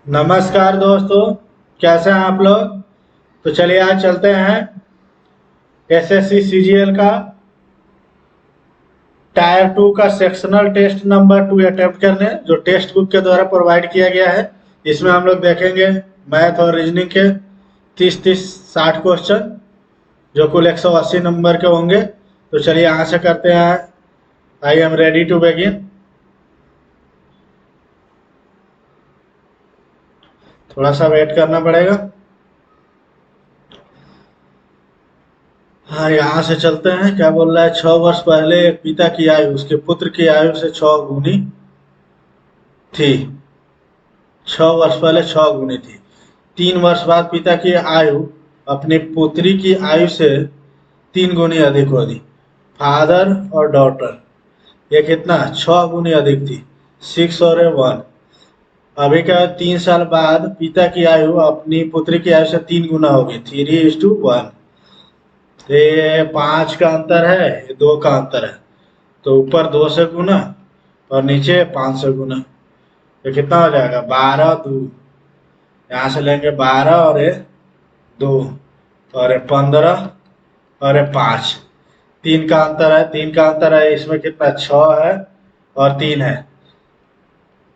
नमस्कार दोस्तों। कैसे हैं आप लोग। तो चलिए आज चलते हैं एसएससी सीजीएल का टायर 2 का सेक्शनल टेस्ट नंबर 2 अटेम्प्ट करने, जो टेक्स्ट बुक के द्वारा प्रोवाइड किया गया है। इसमें हम लोग देखेंगे मैथ और रीजनिंग के 30-30-60 क्वेश्चन, जो कुल 180 नंबर के होंगे। तो चलिए यहाँ से करते हैं। I am ready to begin. थोड़ा सा वेट करना पड़ेगा। हाँ, यहाँ से चलते हैं। क्या बोल रहा है? 6 वर्ष पहले एक पिता की आयु उसके पुत्र की आयु से 6 गुनी थी। 6 वर्ष पहले 6 गुनी थी। 3 वर्ष बाद पिता की आयु अपनी पुत्री की आयु से 3 गुनी अधिक होगी। फादर और डॉटर, ये कितना 6 गुनी अधिक थी। 6 और 1। अभी क्या 3 साल बाद पिता की आयु अपनी पुत्री की आयु से 3 गुना होगी। 3:1। तो ये 5 का अंतर है, ये 2 का अंतर है। तो ऊपर 2 से गुना और नीचे 5 से गुना। तो कितना हो जाएगा? 12 2। यहाँ से लेंगे 12 और ये 2 और ये 15 और ये 5। 3 का अंतर है, 3 का अंतर है। इसमें कितना 6 है और 3 है,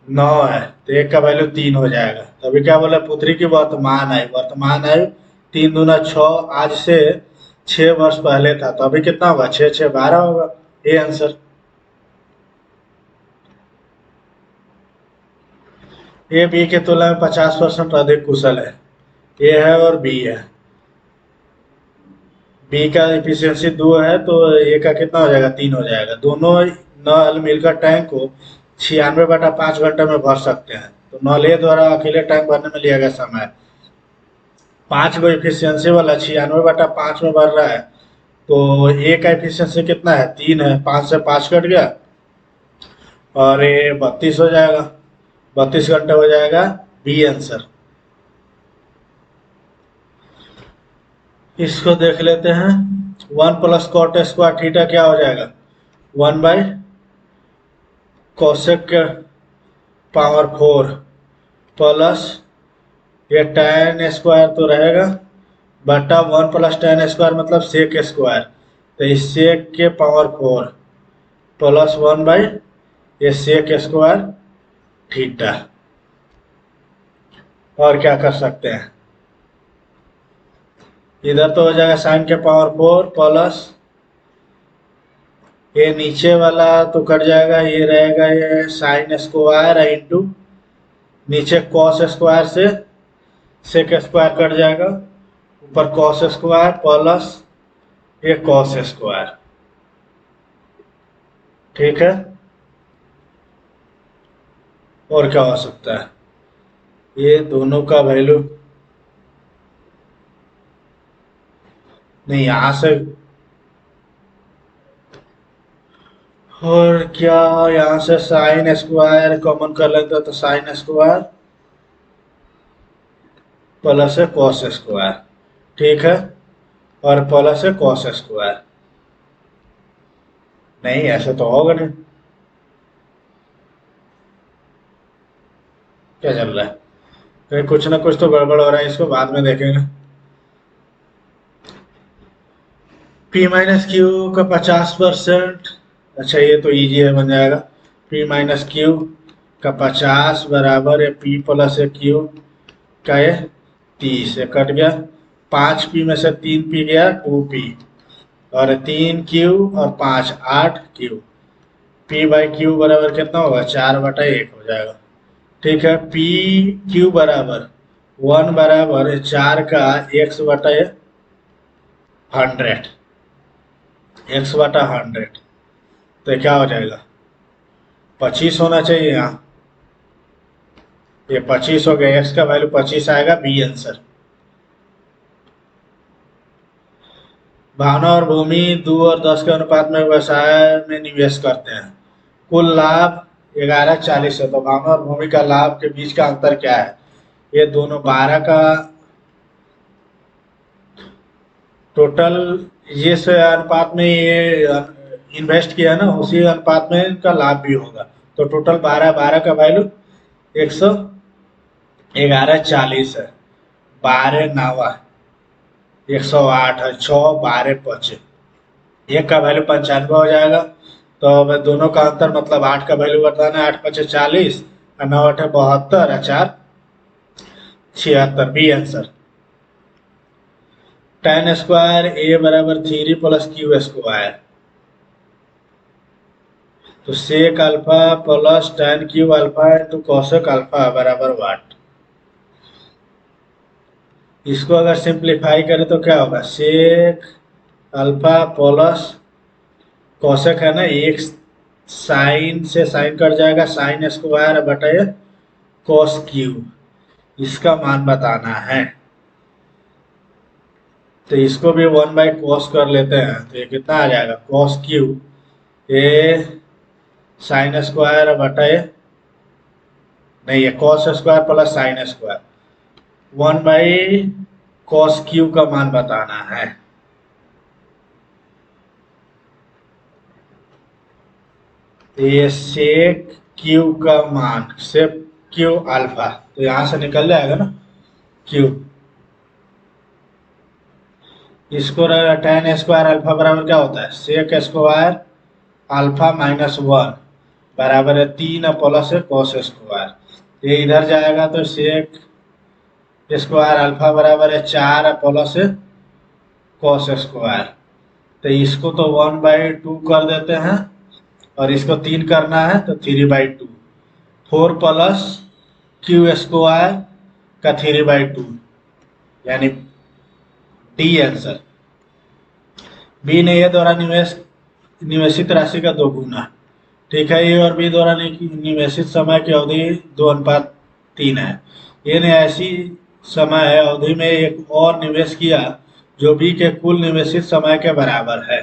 9 है। तो एक का वैल्यू 3 हो जाएगा। तभी क्या बोले? पुत्री की वर्तमान आयु, वर्तमान आयु 3 दूना 6, आज से 6 वर्ष पहले था। तो अभी कितना होगा? 6 6 12 होगा। ये आंसर। ए बी की तुलना में 50% अधिक कुशल है। ए है और बी है। बी का इफिशियंसी 2 है, तो ए का कितना हो जाएगा? 3 हो जाएगा। दोनों नल मिलकर टैंक को 96/5 घंटे में भर सकते हैं। तो नल ए द्वारा अकेले टैंक भरने में लिया गया समय 5 को इफिशियंसी वाला 96/5 में भर रहा है। तो ए का इफिशियंसी कितना है? 3 है। 5 से 5 कट गया और ये 32 हो जाएगा। 32 घंटे हो जाएगा। B answer. इसको देख लेते हैं। 1 + cot² थीटा क्या हो जाएगा? 1/cosec⁴ प्लस ये tan² तो रहेगा, बटा 1 + tan² मतलब sec²। तो इस sec⁴ प्लस 1 ये sec² थीटा। और क्या कर सकते हैं? इधर तो हो जाएगा sin⁴ प्लस ये नीचे वाला तो कट जाएगा, ये रहेगा ये sin² इंटू नीचे cos² से sec² कट जाएगा, ऊपर cos² प्लस ये cos²। ठीक है। और क्या हो सकता है? ये दोनों का वैल्यू नहीं, यहां से। और क्या? यहाँ से sin² कॉमन कर लेते हैं, तो sin² प्लस है cos²। ठीक है। और प्लस है cos²। नहीं, ऐसे तो होगा नहीं। क्या चल रहा है? कहीं कुछ ना कुछ तो गड़बड़ हो रहा है, इसको बाद में देखेंगे। P-Q का 50%। अच्छा, ये तो इजी है, बन जाएगा। P-Q का 50 बराबर है P प्लस है Q का ये 30 है, कट गया। 5P में से 3P गया, 2P और 3Q और 5 8Q। P/Q बराबर कितना होगा? 4/1 हो जाएगा। ठीक है। PQ बराबर 1 बराबर 4 का x/100, x/100। तो क्या हो जाएगा? 25 होना चाहिए यहाँ। ये 25 हो गया, x का वैल्यू 25 आएगा। B answer. भावना और भूमि 2 और 10 के अनुपात में व्यवसाय में निवेश करते हैं। कुल लाभ 1140 है। तो भावना और भूमि का लाभ के बीच का अंतर क्या है? ये दोनों 12 का टोटल, ये से अनुपात में ये इन्वेस्ट किया है ना, उसी अनुपात में इनका लाभ भी होगा। तो टोटल 12 12 का वैल्यू 1140 है, 12 9 108 है, 6 12 25, एक का वैल्यू 95 हो जाएगा। तो अब दोनों का अंतर मतलब 8 का वैल्यू बताना है, 8 5 40 और 9 8 72 और 4 76, B answer. tan square A बराबर 3 प्लस क्यू स्क्वायर, तो sec alpha plus tan Q alpha into cosec alpha बराबर वाट। इसको अगर सिंप्लीफाई करें तो क्या होगा, सेक अल्फा प्लस कॉसेक है ना, एक साइन से साइन कट जाएगा, साइन स्क्वायर बटे कॉस क्यू, इसका मान बताना है। तो इसको भी 1/cos कर लेते हैं, तो ये कितना आ जाएगा, cos Q A sine square बटे, नहीं है cos square plus sine square, 1/cos Q का मान बताना है। ये सेक क्यू का मान, सेक क्यू अल्फा, तो यहां से निकल जाएगा ना क्यू। इसको tan स्क्वायर अल्फा बराबर क्या होता है, सेक स्क्वायर अल्फा -1 बराबर है 3 प्लस कॉस स्क्वायर। ये इधर जाएगा तो सेक स्क्वायर अल्फा बराबर है 4 प्लस कॉस स्क्वायर। तो इसको तो 1/2 कर देते हैं, और इसको 3 करना है तो 3/2, 4 प्लस क्यू स्क्वायर का 3/2, यानी डी आंसर। बी ने ए द्वारा निवेशित राशि का 2 गुना, ठीक है। ए और बी द्वारा निवेशित समय की अवधि 2:3 है। ए ने ऐसी समय अवधि में एक और निवेश किया जो बी के कुल निवेशित समय के बराबर है,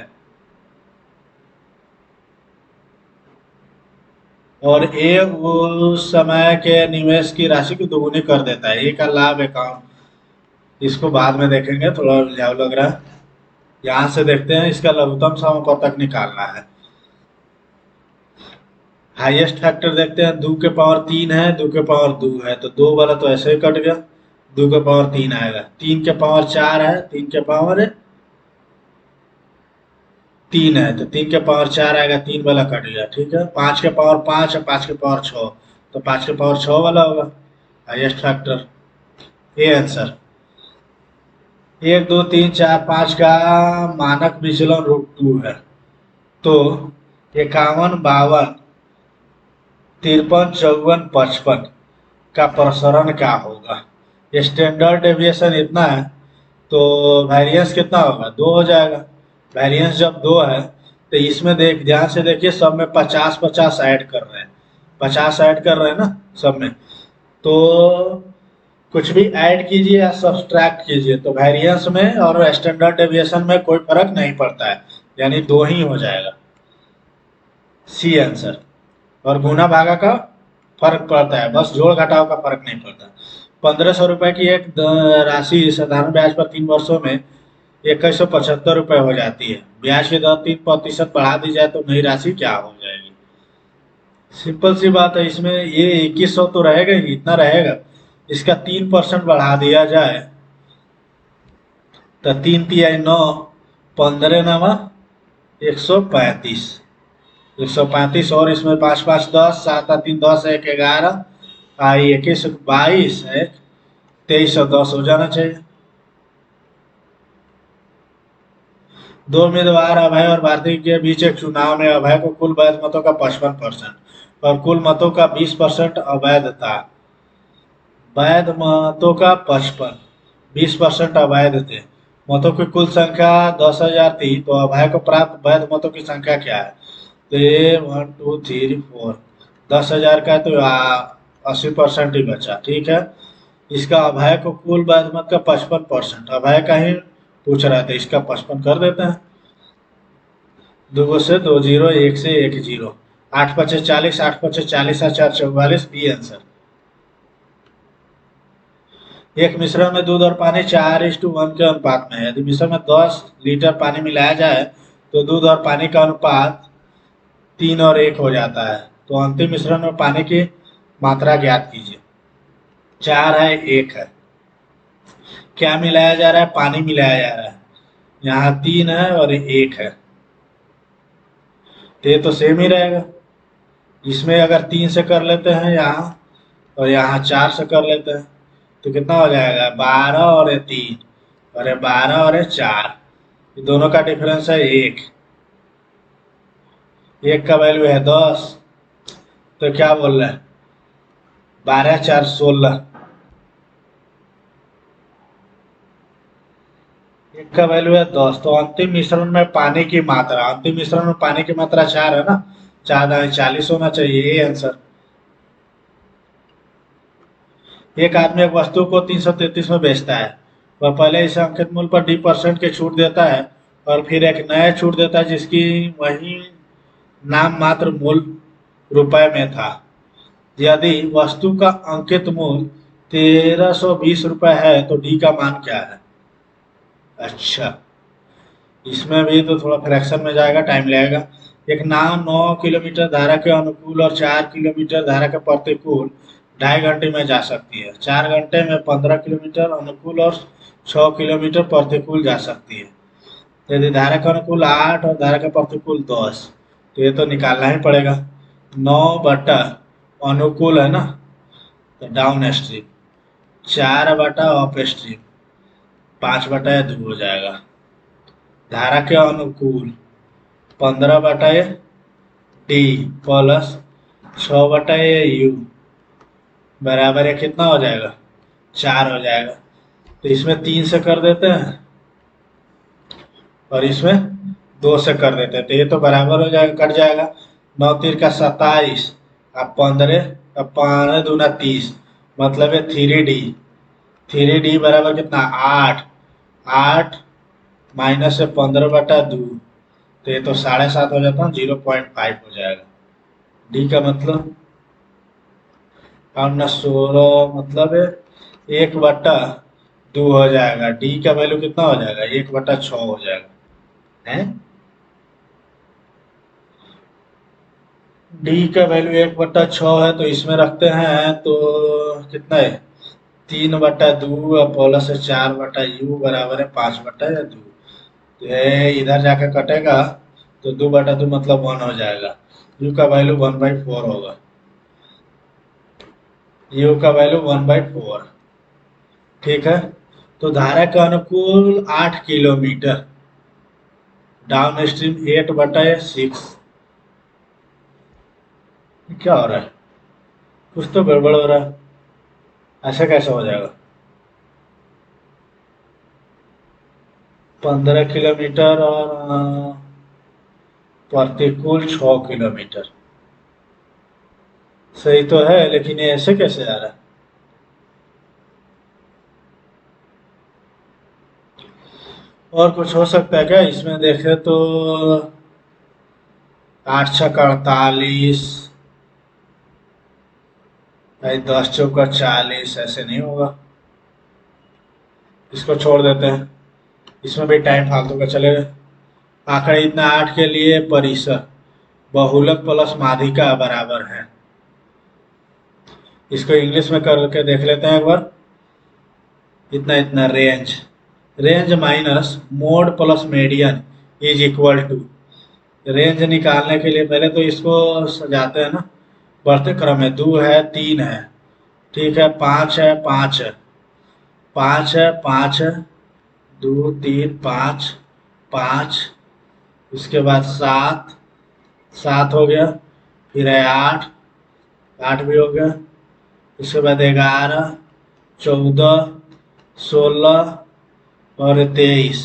और ए उस समय के निवेश की राशि को दोगुनी कर देता है। ए का लाभ अकाउंट, इसको बाद में देखेंगे, थोड़ा उलझाव लग रहा है। यहां से देखते हैं, इसका लघुत्तम समापवर्तक निकालना है। हाईएस्ट फैक्टर देखते हैं, 2 के पावर 3 है, 2 के पावर 2 है, तो 2 वाला तो ऐसे ही कट गया, 2 के पावर 3 आएगा। 3 के पावर 4 है, 3 के पावर 3 है, तो 3 के पावर 4 आएगा, 3 वाला कट गया, ठीक है। 5 के पावर 5 है, 5 के पावर 6, तो 5 के पावर 6 वाला होगा हाईएस्ट फैक्टर, ए आंसर। 1 2 3 4 5 का मानक विचलन √2 है, तो 51 52 53 54 55 का प्रसरण क्या होगा। स्टैंडर्ड डेविएशन इतना है, तो वेरिएंस कितना होगा, 2 हो जाएगा। वेरिएंस जब 2 है तो इसमें ध्यान से देखिए, सब में 50 50 ऐड कर रहे हैं, 50 ऐड कर रहे हैं ना सब में, तो कुछ भी ऐड कीजिए या सब्सट्रैक्ट कीजिए तो वेरिएंस में और स्टैंडर्ड डेविएशन में कोई फर्क नहीं पड़ता है, यानी 2 ही हो जाएगा, सी आंसर। और गुना भागा का फर्क पड़ता है, बस जोड़ घटाव का फर्क नहीं पड़ता। 1500 रुपए की एक राशि साधारण ब्याज पर 3 वर्षों में 2175 रुपए हो जाती है। ब्याज की दर 3% बढ़ा दी जाए तो नई राशि क्या हो जाएगी। सिंपल सी बात है, इसमें ये 2100 तो रहेगा ही, इतना रहेगा, इसका 3% बढ़ा दिया जाए तो 3 तिहाई 9, 15 नवा 135, 135, और इसमें 5 5 10, 7 3 10, 1 11, 21 22, 2310 हो जाना चाहिए। 2 उम्मीदवार अभय और भारती के बीच एक चुनाव में अभय को कुल वैध मतों का 55% और कुल मतों का 20% अवैध था। वैध मतों का 55, 20% अवैध थे। मतों की कुल संख्या 10,000 थी, तो अभय को प्राप्त वैध मतों की संख्या क्या है। तो ये 1 2 3 4, 10,000 का तो 80% ही बचा, ठीक है। इसका अभय को कुल वैध मत का 55%, अभय का ही पूछ रहा था, इसका 55 कर देते हैं। 2 से 2 0, 1 से 1 0, 8 5 40, 8 5 40, 4 44, बी आंसर। एक मिश्रण में दूध और पानी 4:1 के अनुपात में है। यदि मिश्रण में 10 लीटर पानी मिलाया जाए तो दूध और पानी का अनुपात 3 और 1 हो जाता है, तो अंतिम मिश्रण में पानी की मात्रा ज्ञात कीजिए। 4 है 1 है। क्या मिलाया जा रहा है? पानी मिलाया जा रहा है। यहाँ 3 है और 1 है, तो ये तो सेम ही रहेगा। इसमें अगर 3 से कर लेते हैं यहाँ, और यहाँ 4 से कर लेते हैं, तो कितना हो जाएगा? 12 और ये 3, और ये 12 और ये 4, ये दोनों का डिफरेंस है 1। 1 का वैल्यू है 10, तो क्या बोल रहे हैं? 12 4 16। 1 का वैल्यू है 10, तो अंतिम मिश्रण में पानी की मात्रा, अंतिम मिश्रण में पानी की मात्रा 4 है ना, 4 दाएं 40 होना चाहिए, ये आंसर। एक आदमी एक वस्तु को 333 में बेचता है। वह पहले इसे अंकित मूल्य पर D% की छूट देता है और फिर एक नया छूट देता है जिसकी वही नाम मात्र मूल्य रुपए में था। यदि वस्तु का अंकित मूल्य 1320 रुपए है तो डी का मान क्या है? अच्छा, इसमें भी तो थोड़ा फ्रैक्शन में जाएगा, टाइम लगेगा। एक नाव 9 किलोमीटर धारा के अनुकूल और 4 किलोमीटर धारा के प्रतिकूल 2.5 घंटे में जा सकती है। 4 घंटे में 15 किलोमीटर अनुकूल और 6 किलोमीटर प्रतिकूल जा सकती है। यदि धारा का अनुकूल 8 और धारा का प्रतिकूल 10, तो ये तो निकालना ही पड़ेगा। 9 बटा अनुकूल है ना, तो डाउन स्ट्रीम, 4 बटा अप स्ट्रीम, 5 बटा 2 हो जाएगा। धारा के अनुकूल 15 बटा डी प्लस 6 बटा यू बराबर है कितना हो जाएगा? 4 हो जाएगा। तो इसमें 3 से कर देते हैं और इसमें 2 से कर देते हैं, तो ये तो बराबर हो जाएगा, कट जाएगा। 9 3 का 27, अब 15, अब 15 दूना 30, मतलब है 3D। 3D बराबर कितना? 8। 8 माइनस से 15 बटा 2, तो ये तो 7.5 हो जाता है, 0.5 हो जाएगा। डी का मतलब, और न 16 मतलब है 1 बटा 2 हो जाएगा। डी का वैल्यू कितना हो जाएगा? 1 बटा 6 हो जाएगा है। डी का वैल्यू 1 बटा 6 है, तो इसमें रखते हैं तो कितना है? 3 बटा 2 प्लस 4 बटा यू बराबर है 5 बटा 2। तो ये इधर जाकर कटेगा, तो 2 बटा 2 मतलब 1 हो जाएगा। यू का वैल्यू 1/4 होगा। यू का वैल्यू 1/4, ठीक है। तो धारा का अनुकूल 8 किलोमीटर, डाउन स्ट्रीम 8 बटा 6। क्या हो रहा है? कुछ तो गड़बड़ हो रहा है, ऐसा कैसे हो जाएगा? 15 किलोमीटर और प्रतिकूल 6 किलोमीटर, सही तो है, लेकिन ये ऐसे कैसे आ रहा है? और कुछ हो सकता है क्या इसमें? देखे तो 8 छक 48, 10 चौका 40, ऐसे नहीं होगा। इसको छोड़ देते हैं, इसमें भी टाइम फालतू का चलेगा। आखिर इतना 8 के लिए परिसर बहुलक प्लस माध्यिका बराबर है। इसको इंग्लिश में करके देख लेते हैं एक बार। इतना इतना range, range minus mode plus median is equal to. Range निकालने के लिए पहले तो इसको सजाते हैं ना, बढ़ते क्रम में। 2 है 3 है, ठीक है, 5 है 5 है, 5 है 5 है, 2 3 5 5, उसके बाद 7 7 हो गया, फिर है 8 8 भी हो गया, उसके बाद 11 14 16 और 23,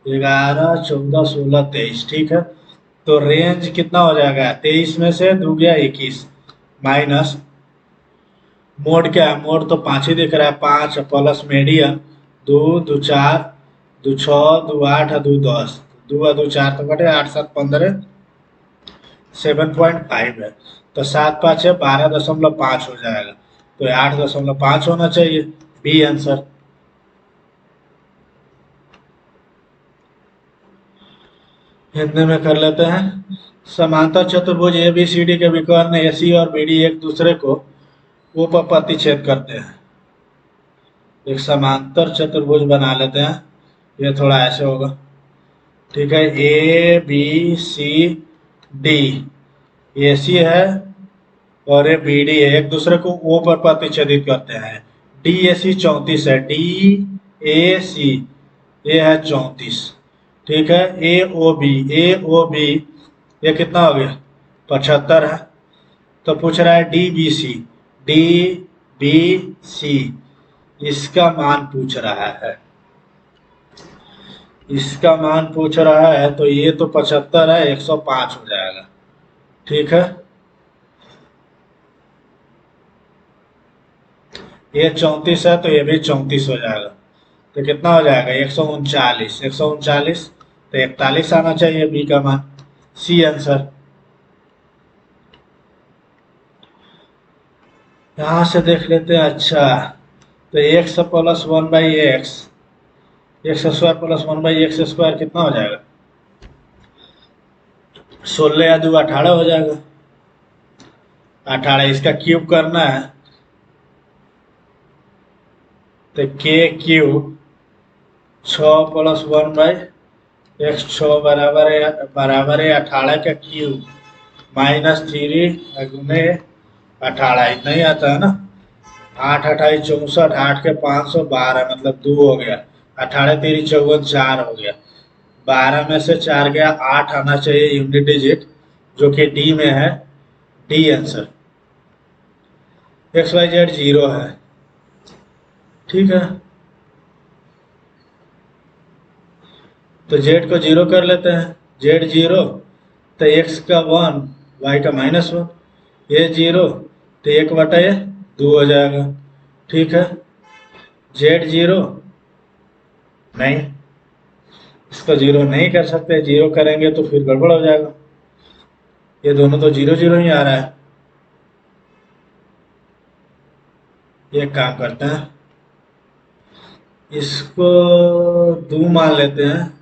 11 14 16 23, ठीक है। तो रेंज कितना हो जाएगा? 23 में से 2 गया 21, माइनस मोड क्या है? मोड तो 5 ही दिख रहा है, 5 प्लस मीडियन 2 2 4 2 6 2 8 2 10, 2 2 4 तो कटे, 8 7 15, 7.5 है, तो 7 5 है 12.5 हो जाएगा, तो 8.5 होना चाहिए, बी आंसर। हिंदी में कर लेते हैं। समांतर चतुर्भुज ABCD के विकर्ण AC और BD एक दूसरे को उपपतिच्छेद करते हैं। एक समांतर चतुर्भुज बना लेते हैं। ये थोड़ा ऐसे होगा, ठीक है। ए बी सी डी, ये सी है और ये बी डी है, एक दूसरे को ओ पर प्रतिच्छेदित करते हैं। डी ए सी 34 है, डी ए सी ये है 34, ठीक है। ए ओ बी ये कितना हो गया, 75 है। तो पूछ रहा है D B C, D B C इसका मान पूछ रहा है, इसका मान पूछ रहा है। तो ये तो 75 है, 105 हो जाएगा, ठीक है। ये 34 है तो ये भी 34 हो जाएगा। तो कितना हो जाएगा, 139, 139 तो 41 आना चाहिए बी का मान, सी आंसर। यहां से देख लेते हैं। अच्छा, तो x plus 1/x, x square plus 1/x square कितना हो जाएगा, 16 या 2 18 हो जाएगा। 18 इसका क्यूब करना है तो के क्यूब 6 प्लस 1/x, 6 बराबर है 18 का क्यूब -3 गुने 18, इतना ही आता है ना। 8 28 64, 8 के 512 मतलब 2 हो गया। 18 3 54 4 हो गया। 12 में से 4 गया, 8 आना चाहिए यूनिट डिजिट, जो कि डी में है, D answer. X Y Z 0 है, ठीक है। तो जेड को 0 कर लेते हैं, जेड 0 तो एक्स का 1, वाई का -1, ये 0 तो 1/2 हो जाएगा, ठीक है। जेड 0 नहीं, इसको 0 नहीं कर सकते, 0 करेंगे तो फिर गड़बड़ हो जाएगा। ये दोनों तो 0 0 ही आ रहा है। ये काम करते हैं, इसको 2 मान लेते हैं,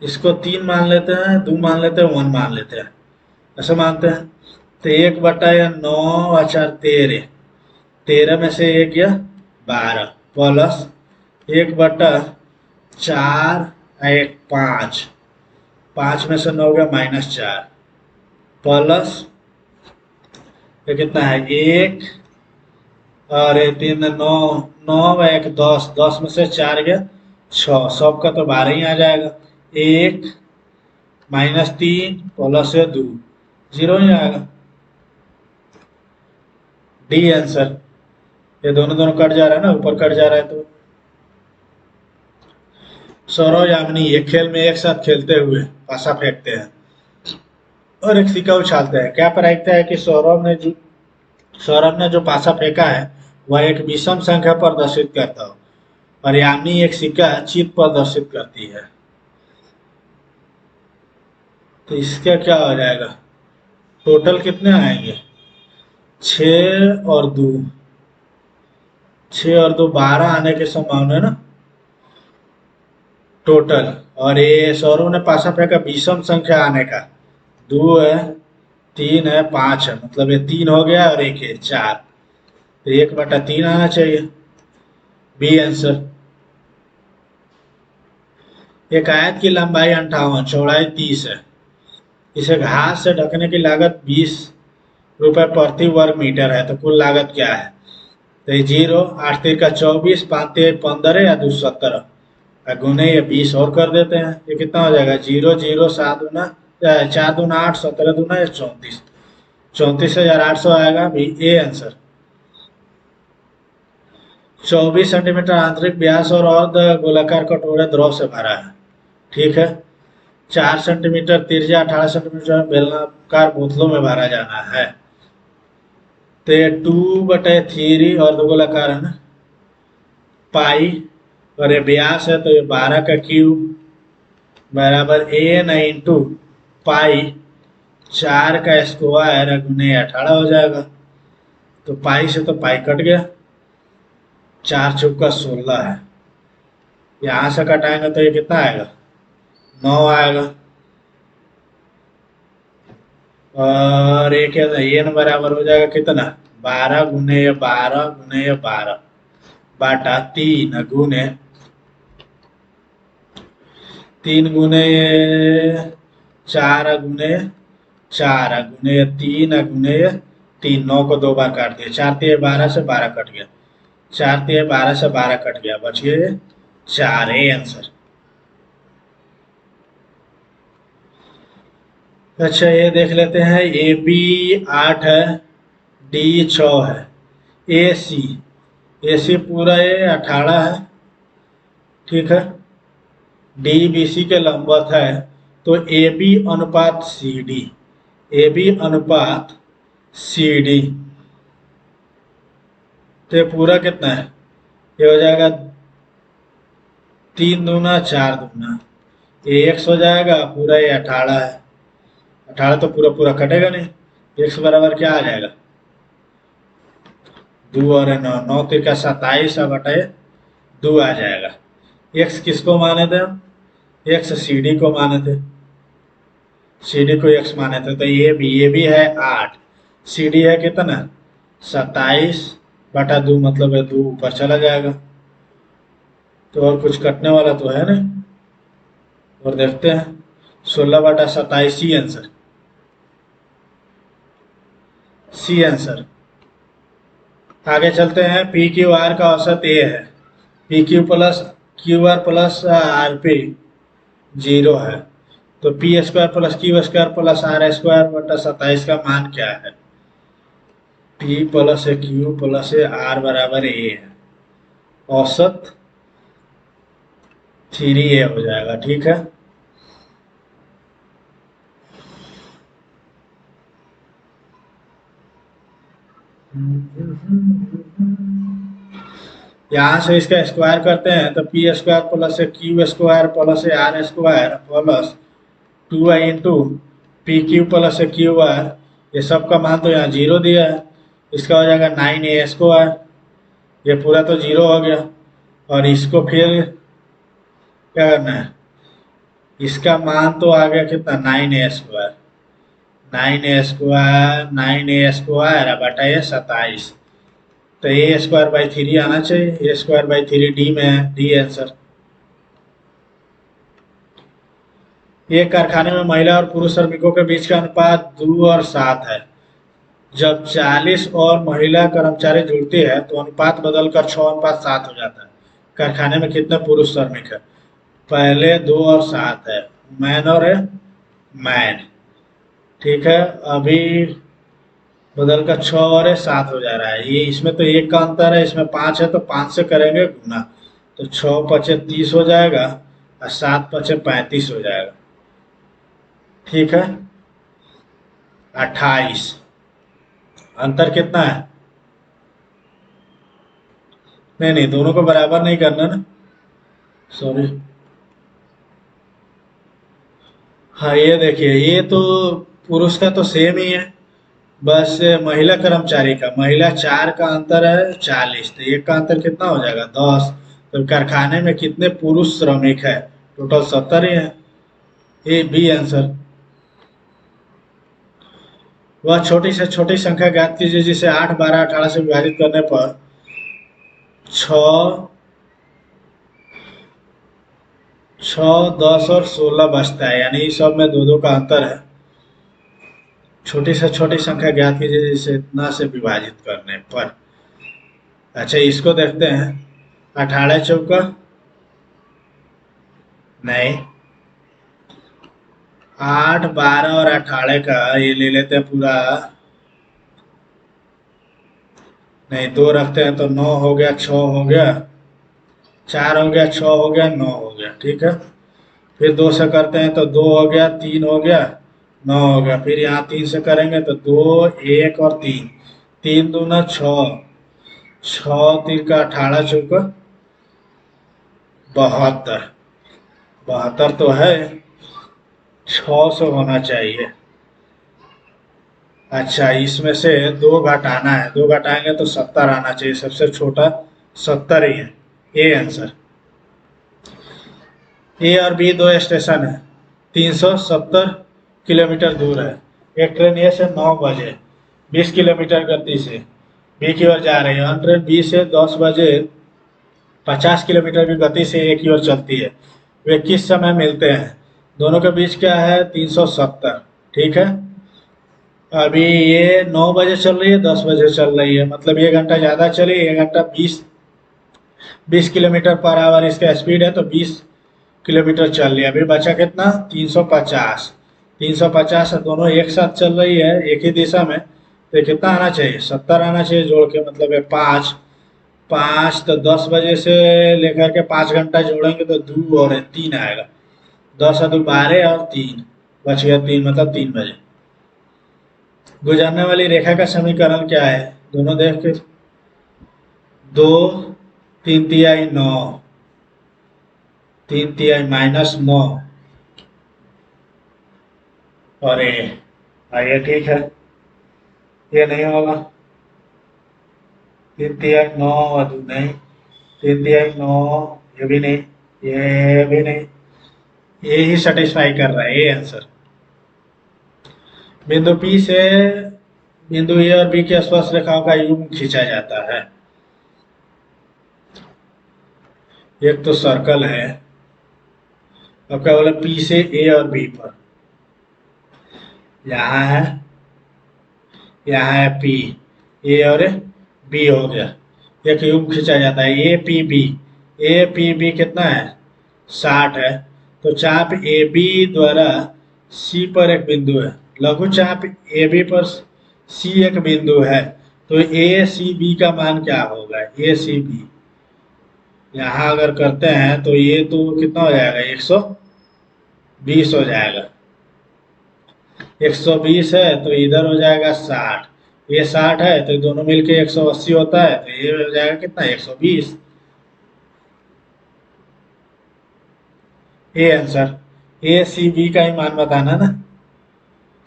इसको 3 मान लेते हैं, 2 मान लेते हैं, 1 मान लेते हैं, ऐसे मानते हैं। तो 1/9 × 4 13, 13 में से 1 गया 12 प्लस 1/4 1 5, 5 में से 9 गया -4 प्लस ये कितना है 1 और ये 3 9, 9 1 10, 10 में से 4 गया 6, सबका तो 12 ही आ जाएगा। 1 -3 प्लस 2 0 ही आएगा, डी आंसर। ये दोनों दोनों कट जा रहा है ना, ऊपर कट जा रहा है। तो सौरव यामिनी ये खेल में एक साथ खेलते हुए पासा फेंकते हैं और एक सिक्का उछालते हैं। क्या प्रायिकता है कि सौरभ ने जो पासा फेंका है वह एक विषम संख्या प्रदर्शित करता हो और यामिनी एक सिक्का चित प्रदर्शित करती है। तो इसका क्या हो जाएगा, टोटल कितने आएंगे, 6 और 2, 6 और 2 12 आने की संभावना है ना टोटल। और ये सौरव ने पासा फेंका विषम संख्या आने का, 2 है 3 है 5 है, मतलब ये 3 हो गया और 1 है 4, तो 1/3 आना चाहिए, बी आंसर। एक आयत की लंबाई 58, चौड़ाई 30 है, इसे घास से ढकने की लागत 20 रुपए प्रति वर्ग मीटर है, तो कुल लागत क्या है। तो ये 0, 8 3 का 24, 5 3 15 या 2 17 गुने ये 20 और कर देते हैं, ये कितना हो जाएगा 0 0 7 दूना 4 दूना 8, 17 दूना 34, 34,800 आएगा, भी ए आंसर। 24 सेंटीमीटर आंतरिक व्यास और अर्ध गोलाकार कटोरे द्रव से भरा है, ठीक है। 4 सेंटीमीटर त्रिज्या, 18 सेंटीमीटर बेलनाकार बोतलों में भरा जाना है। तो ये 2/3 अर्धगोलाकार है ना, पाई, और ये व्यास है तो ये 12 का क्यूब बराबर n इंटू पाई 4 का स्क्वायर गुने 18 हो जाएगा। तो पाई से तो पाई कट गया, 4 चौका 16 है, यहाँ से कटाएंगे तो ये कितना आएगा 9 आएगा। और ये क्या था, n बराबर हो जाएगा कितना 12 गुने 12 गुने 12, बाटा 3 गुने 4 गुने 4 गुने 3 9 को 2 बार काट दिया, 4 3 12 से 12 कट गया, 4 3 12 से 12 कट गया, बच गए 4। A answer. अच्छा ये देख लेते हैं, ए बी 8 है, डी 6 है, ए सी पूरा ये 18 है, ठीक है, डी बी सी के लंबवत है, तो ए बी अनुपात सी डी, तो ये पूरा कितना है, ये हो जाएगा 3 दूना 4 दूना, ये x हो जाएगा, पूरा ये 18 है, 18 तो पूरा पूरा कटेगा नहीं, x बराबर क्या आ जाएगा, 2 और 9, 9 तिरका 27 बटे 2 आ जाएगा। x किसको माने थे हम, x सी डी को माने थे, सी डी को x माने थे, तो ये भी है 8, सी डी है कितना 27 बटा 2, मतलब है 2 ऊपर चला जाएगा, तो और कुछ कटने वाला तो है नहीं, और देखते हैं 16 बटा 27 सी आंसर। आगे चलते हैं, पी क्यू आर का औसत ए है, P Q plus Q R plus R P 0 है, तो P square plus Q square plus R square बटा 27 का मान क्या है, P plus Q plus R बराबर ए है, औसत 3a हो जाएगा, ठीक है। यहाँ से इसका स्क्वायर करते हैं, तो P square plus Q square plus R square plus 2i into P Q plus Q R, ये सब का मान तो यहाँ 0 दिया है, इसका हो जाएगा 9a स्क्वायर, ये पूरा तो 0 हो गया, और इसको फिर क्या करना है, इसका मान तो आ गया कितना 9a स्क्वायर, 9a स्क्वायर बटा ये 27, तो ए स्क्वायर बाई 3 आना चाहिए, ए स्क्वायर बाई 3 डी में है, डी आंसर। एक कारखाने में महिला और पुरुष श्रमिकों के बीच का अनुपात 2 और 7 है, जब 40 और महिला कर्मचारी जुड़ते हैं तो अनुपात बदलकर 6:7 हो जाता है, कारखाने में कितने पुरुष श्रमिक है, पहले 2 और 7 है, मैन और मैन, ठीक है, अभी बदल का 6 और 7 हो जा रहा है, ये इसमें तो 1 का अंतर है, इसमें 5 है, तो 5 से करेंगे गुना, तो 6 पचे 30 हो जाएगा और 7 पचे 35 हो जाएगा, ठीक है, 28, अंतर कितना है, नहीं दोनों को बराबर नहीं करना ना, सॉरी, हाँ ये देखिए, ये तो पुरुष का तो सेम ही है, बस महिला कर्मचारी का, महिला 4 का अंतर है 40, तो 1 का अंतर कितना हो जाएगा 10, तो कारखाने में कितने पुरुष श्रमिक है, टोटल 70 ही है, ए बी आंसर। वह छोटी से छोटी संख्या ज्ञात कीजिए जिसे 8 12 18 से विभाजित करने पर 6 10 और 16 बचता है, यानी इस सब में 2 2 का अंतर है, छोटी से छोटी संख्या ज्ञात कीजिए जिसे इतना से विभाजित करने पर। अच्छा इसको देखते हैं, 18 चौका नहीं, 8 12 और 18 का ये ले लेते हैं पूरा, नहीं 2 रखते हैं तो 9 हो गया, 6 हो गया, 4 हो गया, 6 हो गया, 9 हो गया, ठीक है, फिर 2 से करते हैं तो 2 हो गया, 3 हो गया, 9 हो गया, फिर यहाँ 3 से करेंगे तो 2 1 और 3, 3 दूना 6, 6 3 का 18 चौका 72, 72 तो है, 600 होना चाहिए। अच्छा इसमें से 2 घटाना है, 2 घटाएंगे तो 70 आना चाहिए, सबसे छोटा 70 ही है, ए आंसर। ए और बी 2 स्टेशन है, 370 किलोमीटर दूर है, एक ट्रेन ए से 9 बजे 20 किलोमीटर गति से बी की ओर जा रही है, ट्रेन बी से 10 बजे 50 किलोमीटर की गति से एक ही ओर चलती है। वे किस समय मिलते हैं? दोनों के बीच क्या है? 370। ठीक है। अभी ये 9 बजे चल रही है, 10 बजे चल रही है, मतलब 1 घंटा ज़्यादा चली, 1 घंटा 20 किलोमीटर पर आवर इसका स्पीड है, तो 20 किलोमीटर चल रही है। अभी बचा कितना? 350। 350 दोनों एक साथ चल रही है एक ही दिशा में, तो कितना आना चाहिए? 70 आना चाहिए जोड़ के, मतलब है 5। 5 तो 10 बजे से लेकर के 5 घंटा जोड़ेंगे तो 2 और 3 आएगा। 10 और 2 12 और 3 बच गया 3, मतलब 3 बजे। गुजरने वाली रेखा का समीकरण क्या है? दोनों देख के। 2 3 तिहाई 9, 3 तिहाई -9 और ये ठीक है, ये नहीं होगा। 3 तिहाई 9 और नहीं, 3 तिहाई 9, ये भी नहीं, ये भी नहीं, ये ही सेटिस्फाई कर रहा है, ये आंसर। बिंदु P से बिंदु A और B के स्पर्श रेखाओं का युग्म खींचा जाता है। एक तो सर्कल है, अब क्या बोला? P से A और B पर, यहाँ है, यहाँ है P, A और B हो गया, एक युग्म खींचा जाता है APB। APB कितना है? 60 है। तो चाप AB द्वारा C पर एक बिंदु है, लघु चाप AB पर C एक बिंदु है, तो ACB का मान क्या होगा? ACB यहाँ अगर करते हैं तो ये तो कितना हो जाएगा? 120 हो जाएगा। 120 है तो इधर हो जाएगा 60, ये 60 है तो दोनों मिलके 180 होता है, तो ये हो जाएगा कितना? 120। ये आंसर। ACB का ही मान बताना ना,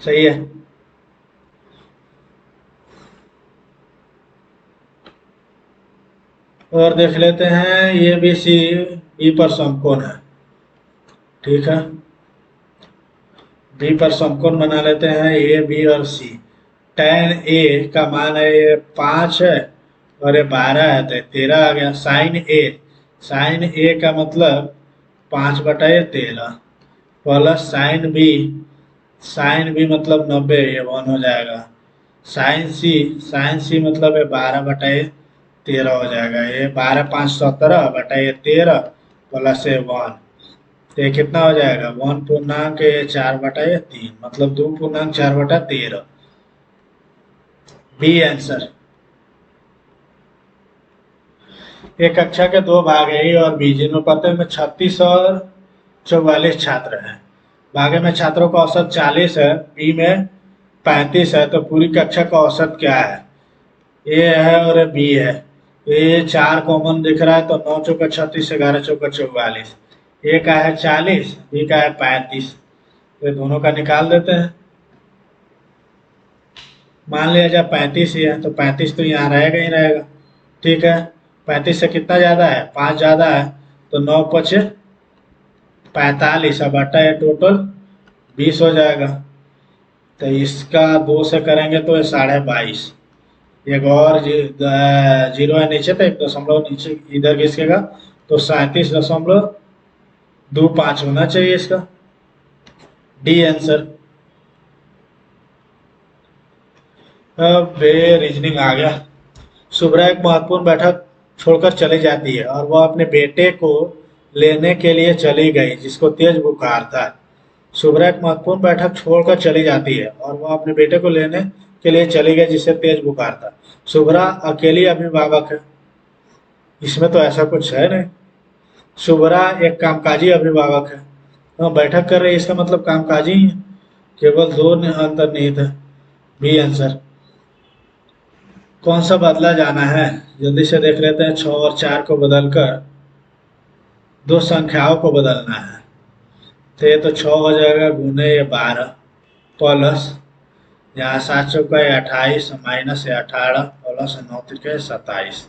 सही है। और देख लेते हैं, ये भी सी बी पर समकोण है। ठीक है, बी पर समकोण बना लेते हैं, ए बी और सी। tan ए का मान है ये 5 है और ये 12 है, तो 13 आ गया। साइन ए का मतलब 5/13 प्लस साइन बी मतलब 90, ये 1 हो जाएगा। साइन सी मतलब है 12/13 हो जाएगा, ये 12 5 17/13 प्लस ये 1, तो ये कितना हो जाएगा? 1.4/3, मतलब 2.4/13। B answer. एक कक्षा के दो भाग है, ए और बी, जिनमें प्रत्येक में 36 और 44 छात्र हैं। भागे में छात्रों का औसत 40 है, बी में 35 है, तो पूरी कक्षा का औसत क्या है? ए है और बी है, ये 4 कॉमन दिख रहा है, तो 9 चौका 36, 11 चौका 44। ए का है 40, बी का है 35, तो दोनों का निकाल देते हैं। मान लिया जाए 35 ही है, तो 35 तो यहाँ रहेगा ही रहेगा। ठीक है, 35 से कितना ज़्यादा है? 5 ज़्यादा है, तो 9 5 45, अब बटा है टोटल 20 हो जाएगा। तो इसका 2 से करेंगे तो 22.5, एक और जीरो है नीचे, तो 1 दशमलव नीचे इधर घिसकेगा, तो 37.25 होना चाहिए इसका। D answer. अब रीजनिंग आ गया। शुभ्रा एक महत्वपूर्ण बैठक छोड़कर चली जाती है और वह अपने बेटे को लेने के लिए चली गई जिसको तेज बुखार था। शुभ्रा एक महत्वपूर्ण बैठक छोड़कर चली जाती है और वह अपने बेटे को लेने के लिए चली गई जिसे तेज बुखार था। शुभ्रा अकेली अभिभावक है, इसमें तो ऐसा कुछ है नहीं। शुभ्रा एक कामकाजी अभिभावक है, हाँ बैठक कर रही है, इसका मतलब कामकाजी ही है। केवल दो अंतर्निहित है। B answer. कौन सा बदला जाना है? जल्दी से देख लेते हैं। 6 और 4 को बदलकर दो संख्याओं को बदलना है, तो ये तो 6 हो जाएगा गुने ये 12 प्लस यहाँ 7 चौका 28 माइनस 18 प्लस 9 त्रिके 27,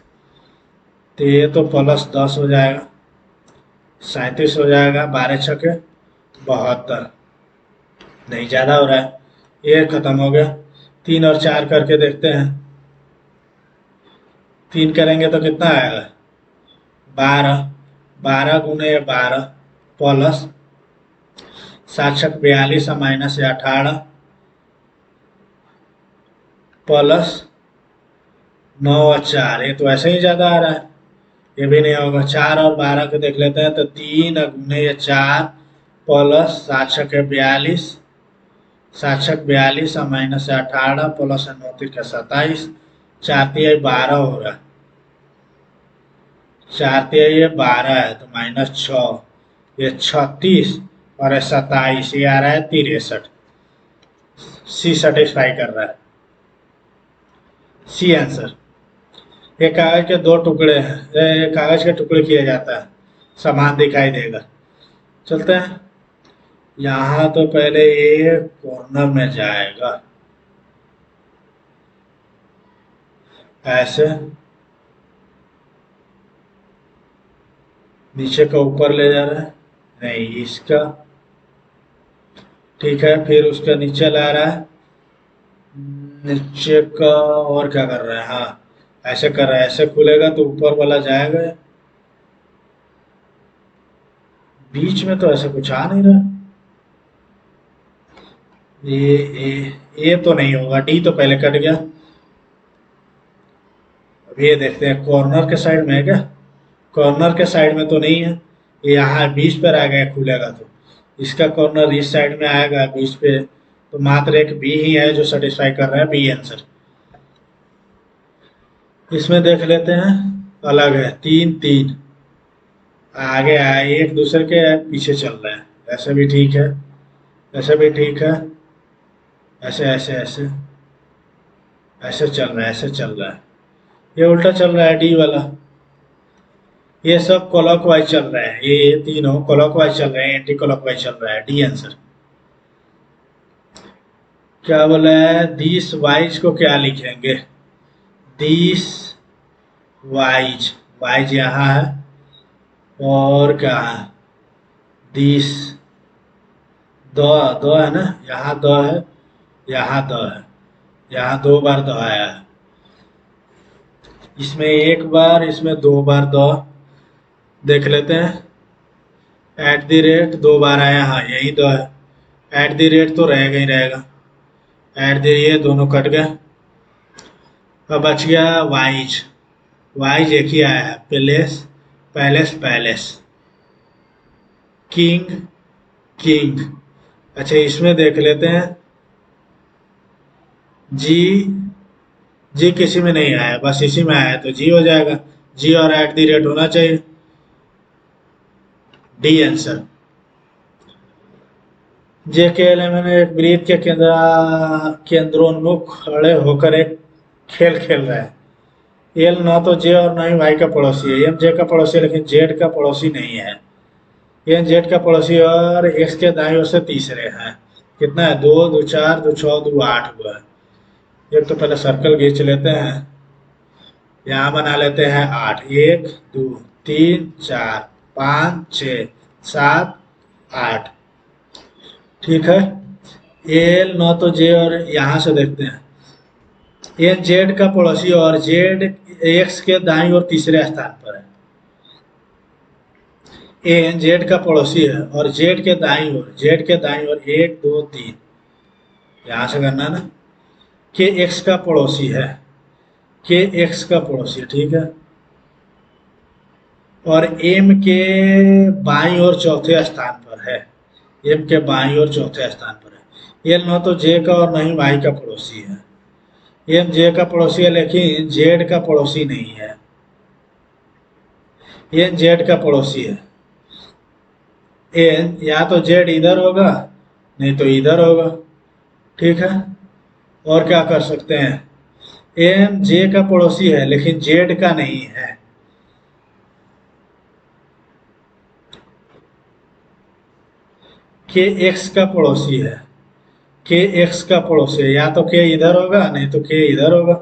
तो ये तो प्लस 10 हो जाएगा, 37 हो जाएगा। 12 छके 72, नहीं ज़्यादा हो रहा है, ये खत्म हो गया। 3 और 4 करके देखते हैं। 3 करेंगे तो कितना आएगा? 12, 12 × 12 प्लस 7×42 माइनस 18 प्लस 9 और 4, ये तो ऐसे ही ज्यादा आ रहा है, ये भी नहीं होगा। 4 और 12 को देख लेते हैं, तो 3 × 4 प्लस 7×42, 7×42 माइनस 18 प्लस 9×3 = 27, 4×3 = 12 हो रहा है, 4×3 = 12 है, तो -6, ये 36 और 27, ये आ रहा है 63। सी सेटिस्फाई कर रहा है, सी आंसर। ये कागज के दो टुकड़े हैं, ये कागज के टुकड़े किया जाता है, समान दिखाई देगा। चलते हैं, यहाँ तो पहले ये कॉर्नर में जाएगा, ऐसे नीचे का ऊपर ले जा रहा है, नहीं इसका, ठीक है। फिर उसका नीचे ला रहा है, नीचे का, और क्या कर रहा है, हाँ ऐसे कर रहा है, ऐसे खुलेगा तो ऊपर वाला जाएगा, बीच में तो ऐसे कुछ आ नहीं रहा। ये तो नहीं होगा, डी तो पहले कट गया। अब ये देखते हैं कॉर्नर के साइड में है क्या, कॉर्नर के साइड में तो नहीं है, ये यहाँ बीच पर आ गया, खुलेगा तो इसका कॉर्नर इस साइड में आएगा बीच पे, तो मात्र एक बी ही है जो सेटिस्फाई कर रहा है, बी आंसर। इसमें देख लेते हैं, अलग है, 3 3 आगे आए, एक दूसरे के पीछे चल रहे हैं, ऐसे भी ठीक है, ऐसे भी ठीक है, ऐसे ऐसे ऐसे ऐसे चल रहा है, ऐसे चल रहा है, ये उल्टा चल रहा है डी वाला, ये सब क्लॉकवाइज चल रहा है, ये तीनों क्लॉकवाइज चल रहे हैं, एंटी क्लॉकवाइज चल रहा है, डी आंसर। क्या बोला है, दिस वाइज को क्या लिखेंगे, दिस वाइज, वाइज यहाँ है, और क्या है, दिस, दो दो है ना, यहाँ दो है, यहाँ दो है, यहाँ 2 बार दो आया है, इसमें 1 बार, इसमें 2 बार दो, देख लेते हैं। @ 2 बार आया, हाँ यही दो है, @ तो रहेगा ही रहेगा, ये दोनों कट गए। अब बच गया वाइज, वाइज एक ही आया है, palace palace palace, king king. अच्छा इसमें देख लेते हैं, जी, जी किसी में नहीं आया, बस इसी में आया, तो जी हो जाएगा, जी और @ होना चाहिए, डी आंसर। JK Lemon एक वृत्त के केंद्रोन्मुख खड़े होकर एक खेल खेल रहा है। एल ना तो जे और ना ही वाई का पड़ोसी है, एम जे का पड़ोसी है लेकिन जेड का पड़ोसी नहीं है, एन जेड का पड़ोसी और एक्स के दाईं ओर से तीसरे हैं। कितना है, 2 2 4 2 6 2 8 हुआ है। एक तो पहले सर्कल खींच लेते हैं, यहाँ बना लेते हैं 8, 1 2 3 4 5 6 7 8, ठीक है। एल नौ तो जे, और यहाँ से देखते हैं, एन जेड का पड़ोसी और जेड एक्स के दाईं ओर तीसरे स्थान पर है। एन जेड का पड़ोसी है और जेड के दाईं ओर, 1 2 3, यहाँ से करना ना, के एक्स का पड़ोसी है, के एक्स का पड़ोसी है, ठीक है। और एम के बाईं ओर चौथे स्थान पर है, एम के बाईं ओर चौथे स्थान पर है। एल न तो जे का और न ही वाई का पड़ोसी है, एम जे का पड़ोसी है लेकिन जेड का पड़ोसी नहीं है, एन जेड का पड़ोसी है। एन या तो जेड इधर होगा, नहीं तो इधर होगा, ठीक है। और क्या कर सकते हैं, एम जे का पड़ोसी है लेकिन जेड का नहीं है, के एक्स का पड़ोसी है, के एक्स का पड़ोसी है, या तो के इधर होगा नहीं तो के इधर होगा।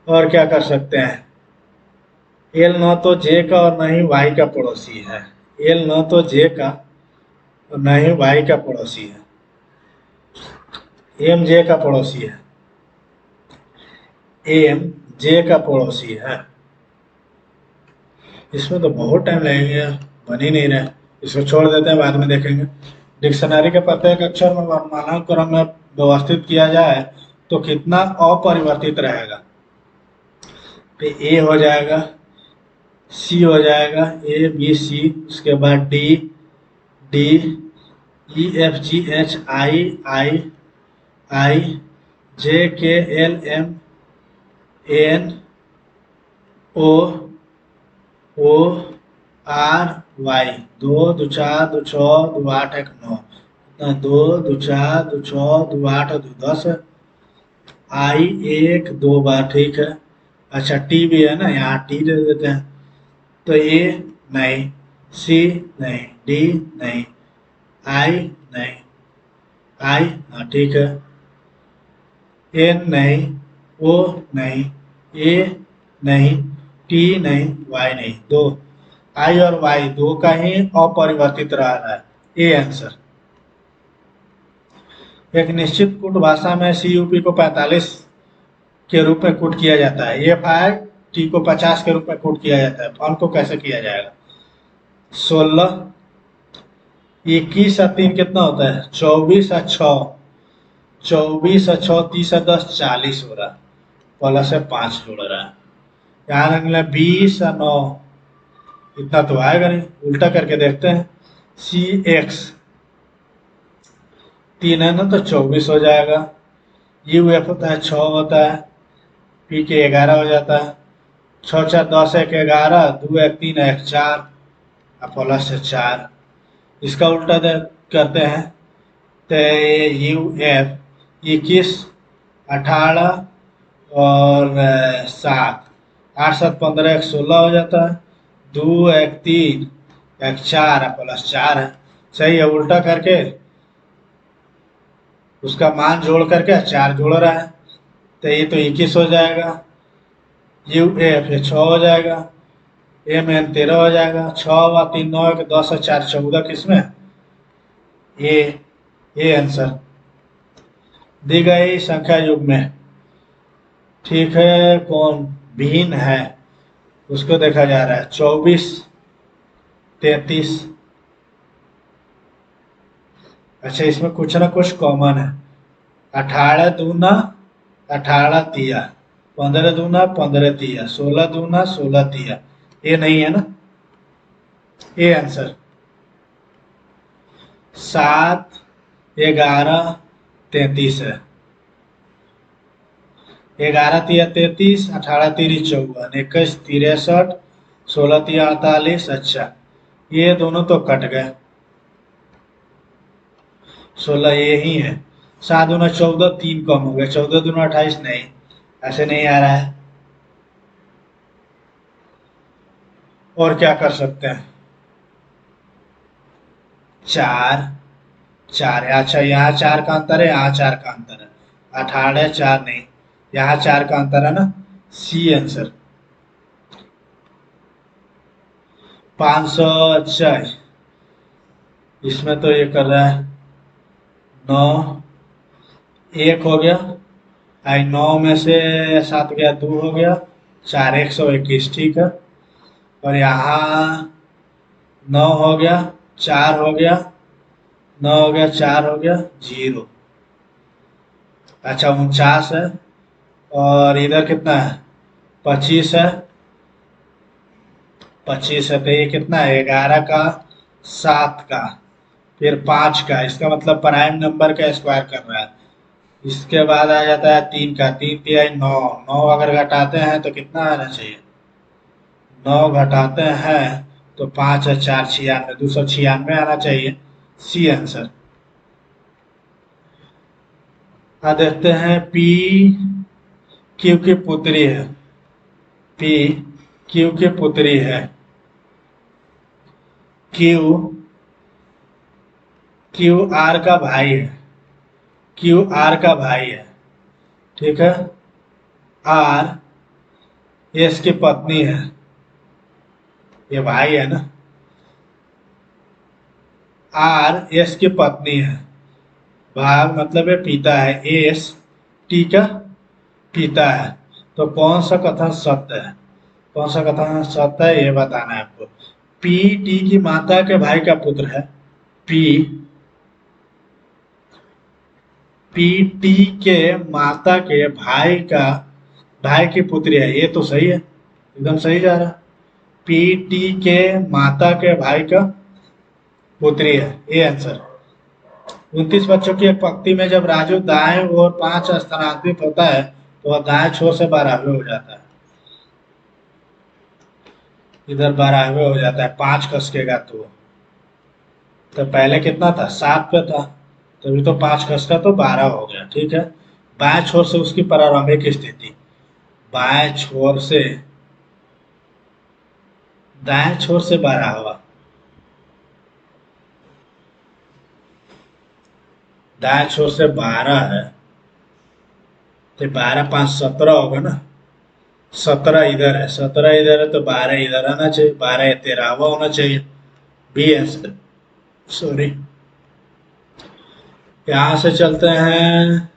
और क्या कर सकते हैं, एल न तो जे का और न ही वाई का पड़ोसी है, एल न तो जे का और न ही वाई का पड़ोसी है, एम जे का पड़ोसी है, एम जे का पड़ोसी है। इसमें तो बहुत टाइम लगेगा, बन ही नहीं रहा। इसको छोड़ देते हैं, बाद में देखेंगे। डिक्शनरी के प्रत्येक अक्षर में वर्णमाला क्रम में व्यवस्थित किया जाए तो कितना अपरिवर्तित रहेगा। तो ए हो जाएगा, सी हो जाएगा, ए बी सी, उसके बाद D, D E F G H I, I I J K L M N O O R Y. दो दो चार दो छः दो आठ एक नौ, दो दो चार दो छः दो आठ दो 10, आई एक दो बार, ठीक है। अच्छा टी भी है ना, यहाँ टी दे देते हैं। तो ए नहीं, सी नहीं, डी नहीं, आई नहीं, आई हाँ ठीक है, एन नहीं, ओ नहीं, ए नहीं, टी नहीं, वाई नहीं। दो आई और वाई दो का ही अपरिवर्तित रह रहा है, ए आंसर। एक निश्चित कूट भाषा में CUP को 45 के रूप में कूट किया जाता है, FI को 50 के रूप में कूट किया जाता है। फॉर्म को कैसे किया जाएगा? 16, 21 और 3 कितना होता है? 24 और 6, 24 और 6, 30 और 10, 40 हो रहा है, प्लस से 5 जोड़ रहा है। यहाँ रखना 20 और 9, इतना तो आएगा नहीं, उल्टा करके देखते हैं। CX 3 है ना, तो 24 हो जाएगा। UF होता है 6 होता है, PK 11 हो जाता है। 6 4 10 1 11, 2 1 3 1 4, प्लस से 4। इसका उल्टा करते हैं, तो UF 21 18 और 7, 8 7 15 1 16 हो जाता है। 2 1 3 1 4 प्लस 4 है, सही है। उल्टा करके उसका मान जोड़ करके 4 जोड़ रहा है, तो ये तो 21 हो जाएगा। UF 6 हो जाएगा, MN 13 हो जाएगा। 6 व 3 9 10 और 4 14, किसमें? A answer. दी गई संख्या युग में, ठीक है, कौन भिन्न है उसको देखा जा रहा है। 24 33। अच्छा इसमें कुछ ना कुछ कॉमन है। 18 दूना 18 तिया, 15 दूना 15 तिया, 16 दूना 16 तिया, ये नहीं है ना, ये आंसर। 7 11 33 है। 11 तिया 33, 18 तिरी 54, 21 63, 16 तिया 48। अच्छा ये दोनों तो कट गए, 16 ये ही है। 7 दूना 14, 3 कम हो गया, 14 दूना 28, नहीं ऐसे नहीं आ रहा है। और क्या कर सकते हैं? 4 4 है। अच्छा यहाँ 4 का अंतर है, यहाँ 4 का अंतर है। 18 4 नहीं, यहाँ 4 का अंतर है ना, सी आंसर। 500। अच्छा इसमें तो ये कर रहा है 9, 1 हो गया, आई 9 में से 7 गया 2 हो गया, 4 121, ठीक है। और यहाँ 9 हो गया, 4 हो गया, 9 हो गया, 4 हो गया, 0। अच्छा 49 है, और इधर कितना है? 25 है, 25 है, तो ये कितना है? 11 का, 7 का, फिर 5 का, इसका मतलब प्राइम नंबर का स्क्वायर कर रहा है। इसके बाद आ जाता है 3 का, 3 तिहाई 9, 9 अगर घटाते हैं तो कितना आना चाहिए? 9 घटाते हैं तो 5 है, 4 96, 296 आना चाहिए, सी आंसर। देखते हैं, पी क्यू की पुत्री है, पी क्यू की पुत्री है, क्यू क्यू आर का भाई है, क्यू आर का भाई है, ठीक है। आर एस की पत्नी है, ये भाई है ना। आर एस की पत्नी है, भाग मतलब ये पिता है, एस टी का पिता है। तो कौन सा कथन सत्य है? कौन सा कथन सत्य है ये बताना है आपको। पी टी की माता के भाई का पुत्र है। पी पी टी के माता के भाई की पुत्री है, ये तो सही है, एकदम सही जा रहा है। पी टी के माता के भाई का पुत्री है, ये आंसर। 29 बच्चों की एक पंक्ति में जब राजू दाएं ओर 5 स्थानांतरित होता है तो वह दाएं छोर से 12वें हो जाता है। इधर 12वें हो जाता है, 5 खसकेगा तो पहले कितना था, 7 पे था, तभी तो 5 खसका तो 12 हो गया। ठीक है, बाएं छोर से उसकी प्रारंभिक स्थिति, बाएं छोर से दाएं छोर से 12 हुआ, दाएं छोर से 12 है तो 12 5 17 होगा ना। 17 इधर है, 17 इधर है तो 12 इधर आना चाहिए, 12 13वां होना चाहिए। B answer, sorry. यहाँ से चलते हैं,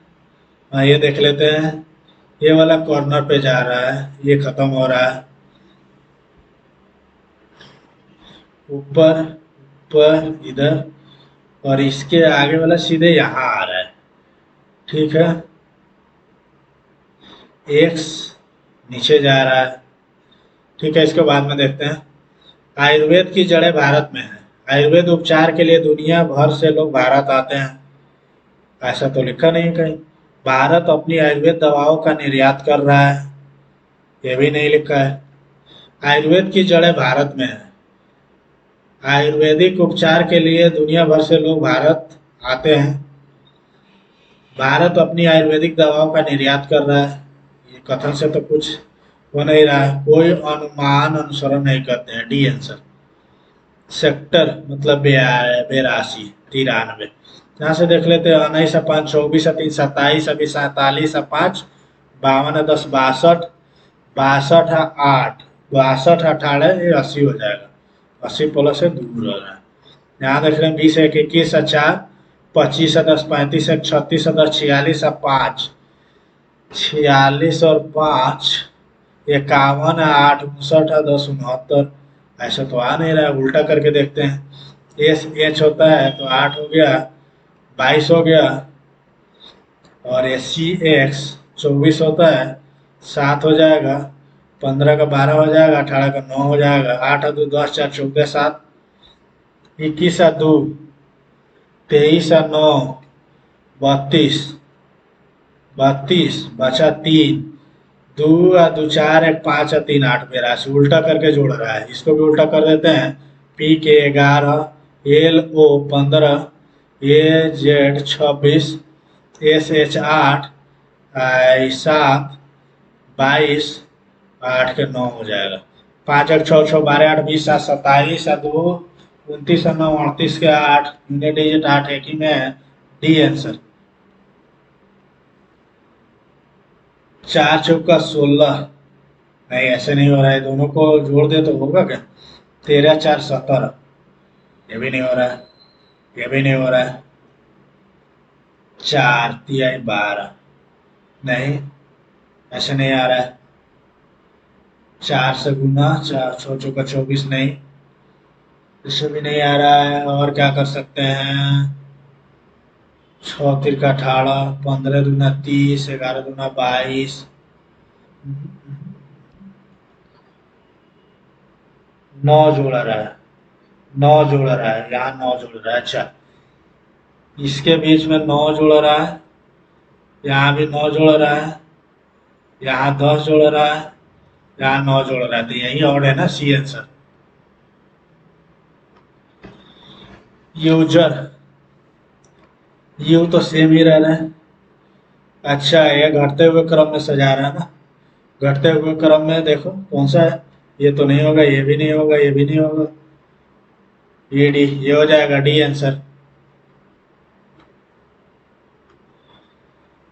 ये देख लेते हैं। ये वाला कॉर्नर पे जा रहा है, ये खत्म हो रहा है, ऊपर ऊपर इधर, और इसके आगे वाला सीधे यहाँ आ रहा है। ठीक है, एक्स नीचे जा रहा है। ठीक है, इसके बाद में देखते हैं। आयुर्वेद की जड़ें भारत में है। आयुर्वेद उपचार के लिए दुनिया भर से लोग भारत आते हैं, ऐसा तो लिखा नहीं कहीं। भारत अपनी आयुर्वेद दवाओं का निर्यात कर रहा है, ये भी नहीं लिखा है। आयुर्वेद की जड़ें भारत में है। आयुर्वेदिक उपचार के लिए दुनिया भर से लोग भारत आते हैं। भारत अपनी आयुर्वेदिक दवाओं का निर्यात कर रहा है, ये कथन से तो कुछ हो नहीं रहा है। कोई अनुमान अनुसरण नहीं करते हैं, डी आंसर। सेक्टर मतलब 82 93। यहाँ से देख लेते हैं, 19 5 24 3 27 अभी 47 5 52 10 62 62 8 62 18, ये 80 हो जाएगा। 80 प्लस से दूर हो रहा है। यहाँ देख रहे हैं 20 1 21 4 25 10 35 1 36 10 46 5 46 और 5 51 8 59 10 69, ऐसा तो आ नहीं रहा है। उल्टा करके देखते हैं। एस एच होता है तो 8 हो गया, 22 हो गया, और एस सी एक्स 24 होता है, 7 हो जाएगा, 15 का 12 हो जाएगा, 18 का 9 हो जाएगा, 8 2 10 4 14 7, 21 2 23 9 32 32 बचा 3, 2 2 4 1 5 3 8 82। उल्टा करके जोड़ रहा है, इसको भी उल्टा कर देते हैं। पी के 11, एल ओ 15, ए जेड 26, एस एच 8, आई 7, 22, 8 के 9 हो जाएगा। 5 1 6 6 12 8 20 7 27 2 29 9 38 के 8, यूनिट डिजिट 8 एक ही में है, डी आंसर। 4 चौका 16, नहीं ऐसे नहीं हो रहा है, दोनों को जोड़ दे तो होगा क्या। 13 4 17, ये भी नहीं हो रहा है, ये भी नहीं हो रहा है। 4 3 12, नहीं ऐसे नहीं आ रहा है। 4 से गुना, 4 6 चौका 24, नहीं इससे भी नहीं आ रहा है। और क्या कर सकते हैं, 6 तिरका 18, 15 दूना 30, 11 दूना 22, 9 जोड़ रहा है, 9 जोड़ रहा है, यहाँ 9 जोड़ रहा है। अच्छा, इसके बीच में 9 जोड़ रहा है, यहाँ भी 9 जोड़ रहा है, यहाँ 10 जोड़ रहा है, यहाँ 9 जोड़ रहा है, तो यही और है ना, सी आंसर। यूजर, यू तो सेम ही रह रहा है। अच्छा, ये घटते हुए क्रम में सजा रहा है ना, घटते हुए क्रम में देखो कौन सा है, ये तो नहीं होगा, ये भी नहीं होगा, ये भी नहीं होगा, ये डी, ये हो जाएगा D answer.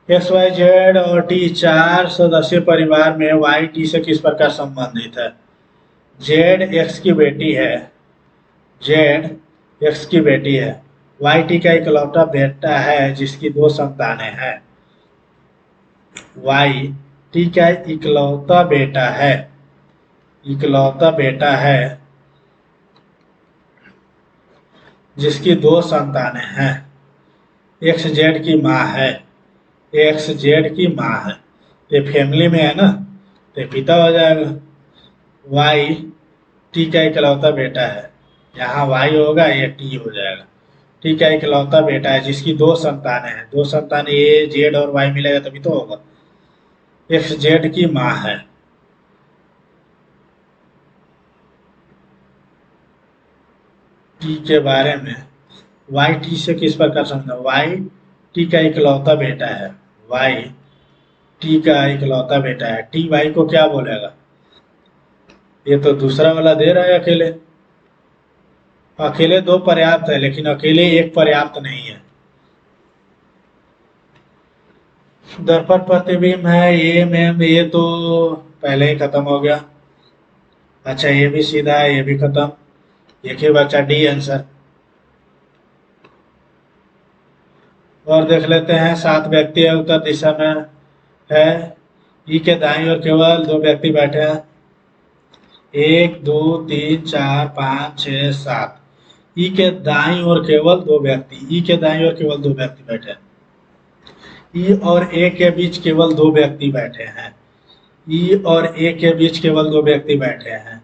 X Y Z और टी 4 सदस्यीय परिवार में वाई टी से किस प्रकार संबंधित है। जेड एक्स की बेटी है, जेड एक्स की बेटी है, वाई टी का इकलौता बेटा है जिसकी 2 संतानें हैं। वाई टी का इकलौता बेटा है इकलौता बेटा है जिसकी 2 संतानें हैं। एक्स जेड की माँ है, एक्स जेड की माँ है, ये फैमिली में है ना, तो पिता हो जाएगा। वाई टी का इकलौता बेटा है, यहाँ वाई होगा, ये टी हो जाएगा। टी का इकलौता बेटा है जिसकी 2 संतानें हैं, 2 संतानें ए जेड और वाई मिलेगा तभी तो होगा। एक्स जेड की माँ है। टी के बारे में वाई टी से किस प्रकार समझना, वाई टी का इकलौता बेटा है, वाई टी का इकलौता बेटा है, टी वाई को क्या बोलेगा, ये तो दूसरा वाला दे रहा है अकेले। अकेले 2 पर्याप्त है लेकिन अकेले 1 पर्याप्त नहीं है। दर्पण प्रतिबिंब है ये मैम, ये तो पहले ही खत्म हो गया। अच्छा ये भी सीधा है, ये भी खत्म। एक ही बचा डी आंसर। और देख लेते हैं 7 व्यक्ति है उत्तर दिशा में है। ई के दाईं ओर केवल 2 व्यक्ति बैठे हैं, 1 2 3 4 5 6 7। ई के दाईं ओर केवल 2 व्यक्ति, ई के दाईं ओर केवल 2 व्यक्ति बैठे हैं। ई और ए के बीच केवल 2 व्यक्ति बैठे हैं, ई और ए के बीच केवल 2 व्यक्ति बैठे हैं।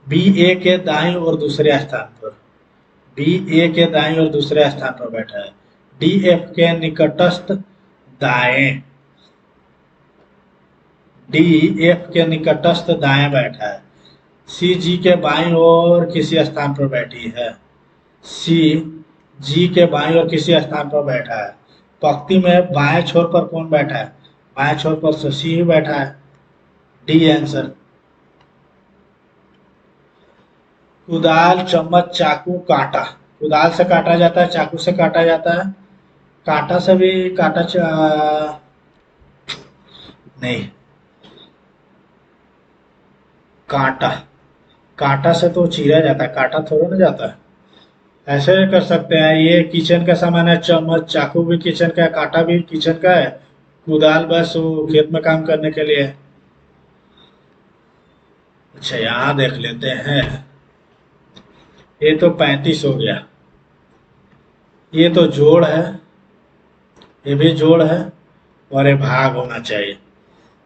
बी ए के दाईं और दूसरे स्थान पर, बी ए के दाईं और दूसरे स्थान पर बैठा है। डी एफ के निकटस्थ दाएं, डी एफ के निकटस्थ दाएं बैठा है। सी जी के बाईं ओर किसी स्थान पर बैठी है, सी जी के बाईं ओर किसी स्थान पर बैठा है। पंक्ति में बाएं छोर पर कौन बैठा है, बाएं छोर पर तो सी ही बैठा है, डी आंसर। कुदाल चम्मच चाकू कांटा, कुदाल से काटा जाता है, चाकू से काटा जाता है, कांटा से भी नहीं, कांटा, कांटा से तो चीरा जाता है, कांटा थोड़ा ना जाता है। ऐसे कर सकते हैं, ये किचन का सामान है, चम्मच चाकू भी किचन का है, कांटा भी किचन का है, कुदाल बस वो खेत में काम करने के लिए है। अच्छा यहाँ देख लेते हैं, ये तो 35 हो गया, ये तो जोड़ है, ये भी जोड़ है और ये भाग होना चाहिए।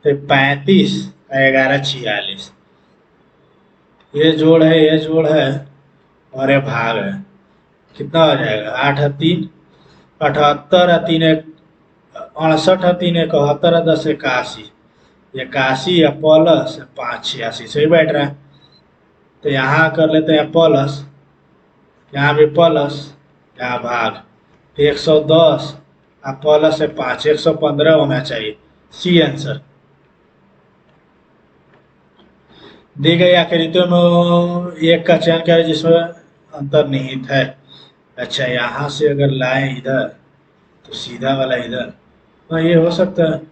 तो 35 11 46, ये जोड़ है, ये जोड़ है और ये भाग है, कितना हो जाएगा, 8 है 3 78 है 3 68 है 3 71 है 10 81, 81 या प्लस 5 86 सही बैठ रहा है। तो यहाँ कर लेते हैं प्लस, यहाँ भी प्लस, यहाँ भाग, तो 110 और प्लस है 5 115 होना चाहिए, सी आंसर। दी गई आकृतियों में एक का चयन करें जिसमें अंतर्निहित है। अच्छा यहाँ से अगर लाएं इधर तो सीधा वाला इधर, हाँ ये हो सकता है,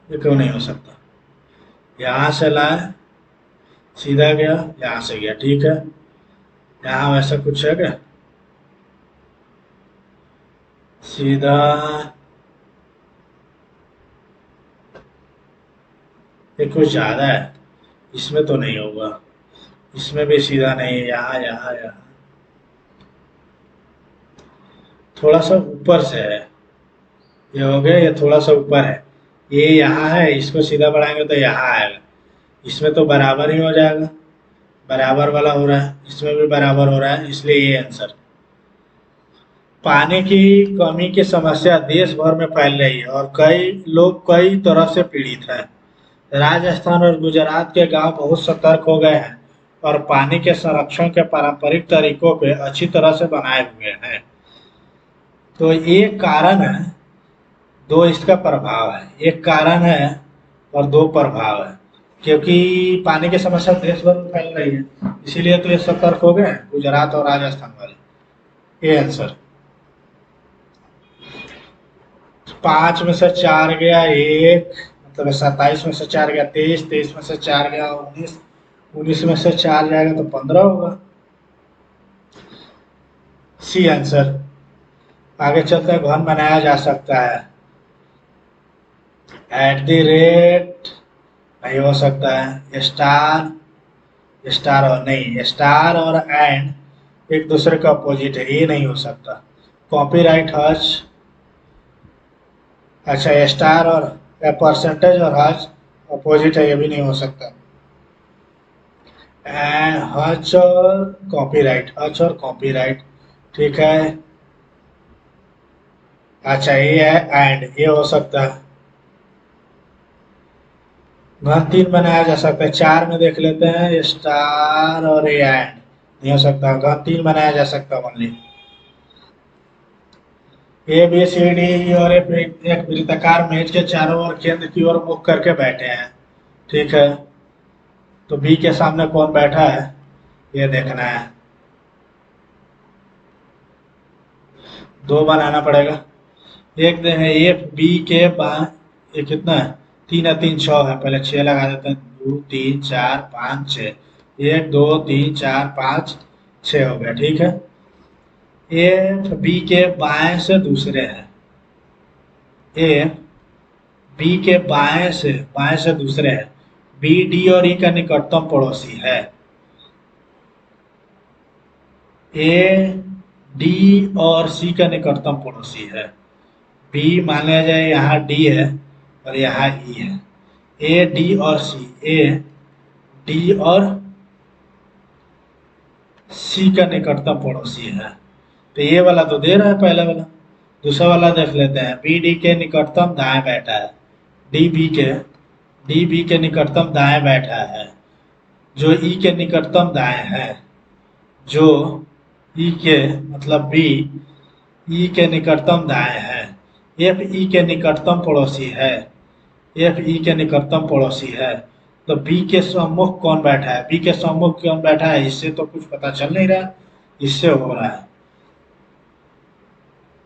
ये क्यों नहीं हो सकता, यहाँ से लाए सीधा गया, यहाँ से गया, ठीक है। यहाँ वैसा कुछ है क्या, सीधा, ये कुछ ज़्यादा है, इसमें तो नहीं होगा, इसमें भी सीधा नहीं है, यहाँ यहाँ यहाँ थोड़ा सा ऊपर से है, ये हो गया, ये थोड़ा सा ऊपर है, ये यहाँ है, इसको सीधा बढ़ाएंगे तो यहाँ आएगा, इसमें तो बराबर ही हो जाएगा, बराबर वाला हो रहा है, इसमें भी बराबर हो रहा है, इसलिए ये आंसर। पानी की कमी की समस्या देश भर में फैल रही है और कई लोग कई तरह से पीड़ित हैं। राजस्थान और गुजरात के गांव बहुत सतर्क हो गए हैं और पानी के संरक्षण के पारंपरिक तरीकों पे अच्छी तरह से बनाए हुए हैं। तो एक कारण है, 2 इसका प्रभाव है, एक कारण है और 2 प्रभाव है, क्योंकि पानी की समस्या देश भर में फैल रही है, इसीलिए तो ये सतर्क हो गए हैं गुजरात और राजस्थान वाले, ये आंसर। 5 में से 4 गया 1, मतलब 27 में से 4 गया 23, 23 में से 4 गया 19, 19 में से 4 जाएगा तो 15 होगा, सी आंसर। आगे चलकर घन बनाया जा सकता है, @ नहीं हो सकता है। स्टार, स्टार और नहीं, स्टार और एंड एक दूसरे का अपोजिट है, ये नहीं हो सकता। कॉपीराइट हज, अच्छा स्टार और परसेंटेज और हज अपोजिट है, ये भी नहीं हो सकता। हज और कॉपीराइट, हज और कॉपीराइट, ठीक है। अच्छा ये है एंड, ये हो सकता है। घन तीन बनाया जा सकता है, चार में देख लेते हैं स्टार और ए एंड, नहीं हो सकता। घन तीन बनाया जा सकता only. A B C D और एक वृत्ताकार मेज के चारों ओर केंद्र की ओर मुख करके बैठे हैं, ठीक है। तो बी के सामने कौन बैठा है ये देखना है। दो बनाना पड़ेगा। एक दिन है ये बी के ये कितना है, तीन है, तीन छः है, पहले छः लगा देते हैं। दो तीन चार पाँच छः, एक दो तीन चार पाँच छः हो गया, ठीक है। ए बी के बाएं से दूसरे है, ए बी के बाएं से दूसरे है। बी डी और ई का निकटतम पड़ोसी है। ए डी और सी का निकटतम पड़ोसी है। बी मान लिया जाए यहाँ डी है और यहाँ ई है। ए डी और सी, ए डी और सी का निकटतम पड़ोसी है। तो ये वाला तो दे रहा है पहले वाला। दूसरा वाला देख लेते हैं। बी डी के निकटतम दाएं बैठा है, डी बी के, डी बी के निकटतम दाएं बैठा है, जो ई के निकटतम दाएं है, जो ई के मतलब बी ई के निकटतम दाएं है। एफ ई के निकटतम पड़ोसी है, एफ ई के निकटतम पड़ोसी है। तो बी के सम्मुख कौन बैठा है, बी के सम्मुख कौन बैठा है, इससे तो कुछ पता चल नहीं रहा, इससे हो रहा है।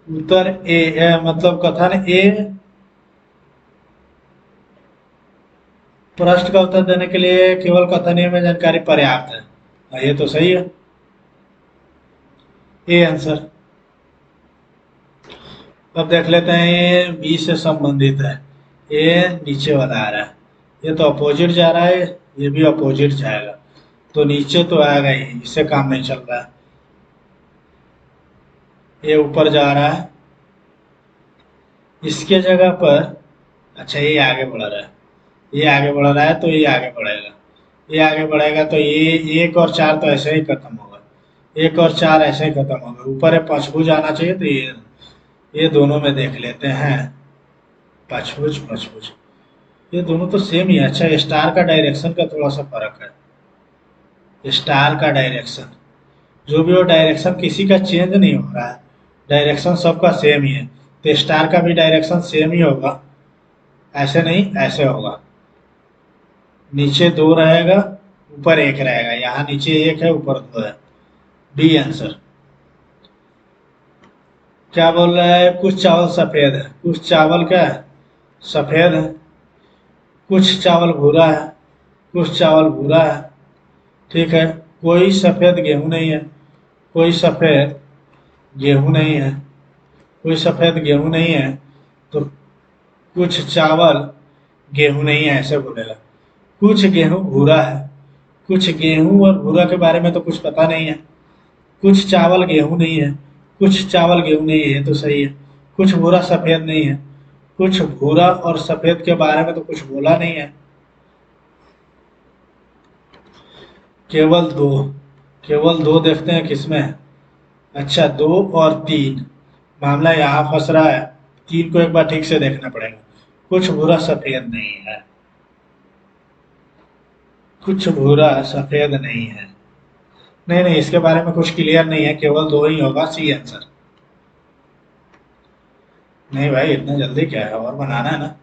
उत्तर मतलब कथन ए, प्रश्न का उत्तर देने के लिए केवल कथन ए में जानकारी पर्याप्त है। ये तो सही है, ए आंसर। अब देख लेते हैं ये बी से संबंधित है, ये नीचे वाला आ रहा है, ये तो अपोजिट जा रहा है, ये भी अपोजिट जाएगा, तो नीचे तो आएगा ही, इससे काम नहीं चल रहा है। ये ऊपर जा रहा है, इसके जगह पर, अच्छा ये आगे बढ़ रहा है, ये आगे बढ़ रहा है तो ये आगे बढ़ेगा, ये आगे बढ़ेगा तो ये एक और चार तो ऐसे ही खत्म होगा, एक और चार ऐसे ही खत्म होगा। ऊपर है पंचभुज आना चाहिए, तो ये दोनों में देख लेते हैं। पंचभुज पंचभुज, ये दोनों तो सेम ही है। अच्छा स्टार का डायरेक्शन का थोड़ा सा फर्क है, स्टार का डायरेक्शन, जो भी हो डायरेक्शन किसी का चेंज नहीं हो रहा है, डायरेक्शन सबका सेम ही है। तो स्टार का भी डायरेक्शन सेम ही होगा, ऐसे नहीं ऐसे होगा। नीचे दो रहेगा, ऊपर एक रहेगा, यहाँ नीचे एक है ऊपर दो है। B answer. क्या बोल रहा है, कुछ चावल सफेद है, कुछ चावल क्या है, सफेद है। कुछ चावल भूरा है, कुछ चावल भूरा है, ठीक है। कोई सफेद गेहूं नहीं है, कोई सफेद गेहूं नहीं है, कोई सफेद गेहूं नहीं है। तो कुछ चावल गेहूं नहीं है ऐसे बोलेगा। कुछ गेहूं भूरा है, कुछ गेहूं और भूरा के बारे में तो कुछ पता नहीं है। कुछ चावल गेहूं नहीं है, कुछ चावल गेहूं नहीं है, ये तो सही है। कुछ भूरा सफेद नहीं है, कुछ भूरा और सफेद के बारे में तो कुछ बोला नहीं है। केवल दो, केवल दो देखते हैं किसमें है। अच्छा दो और तीन, मामला यहाँ फंस रहा है। तीन को एक बार ठीक से देखना पड़ेगा। कुछ भूरा सफेद नहीं है, कुछ भूरा सफेद नहीं है, नहीं नहीं इसके बारे में कुछ क्लियर नहीं है, केवल दो ही होगा, सी आंसर। नहीं भाई इतना जल्दी क्या है, और बनाना है ना।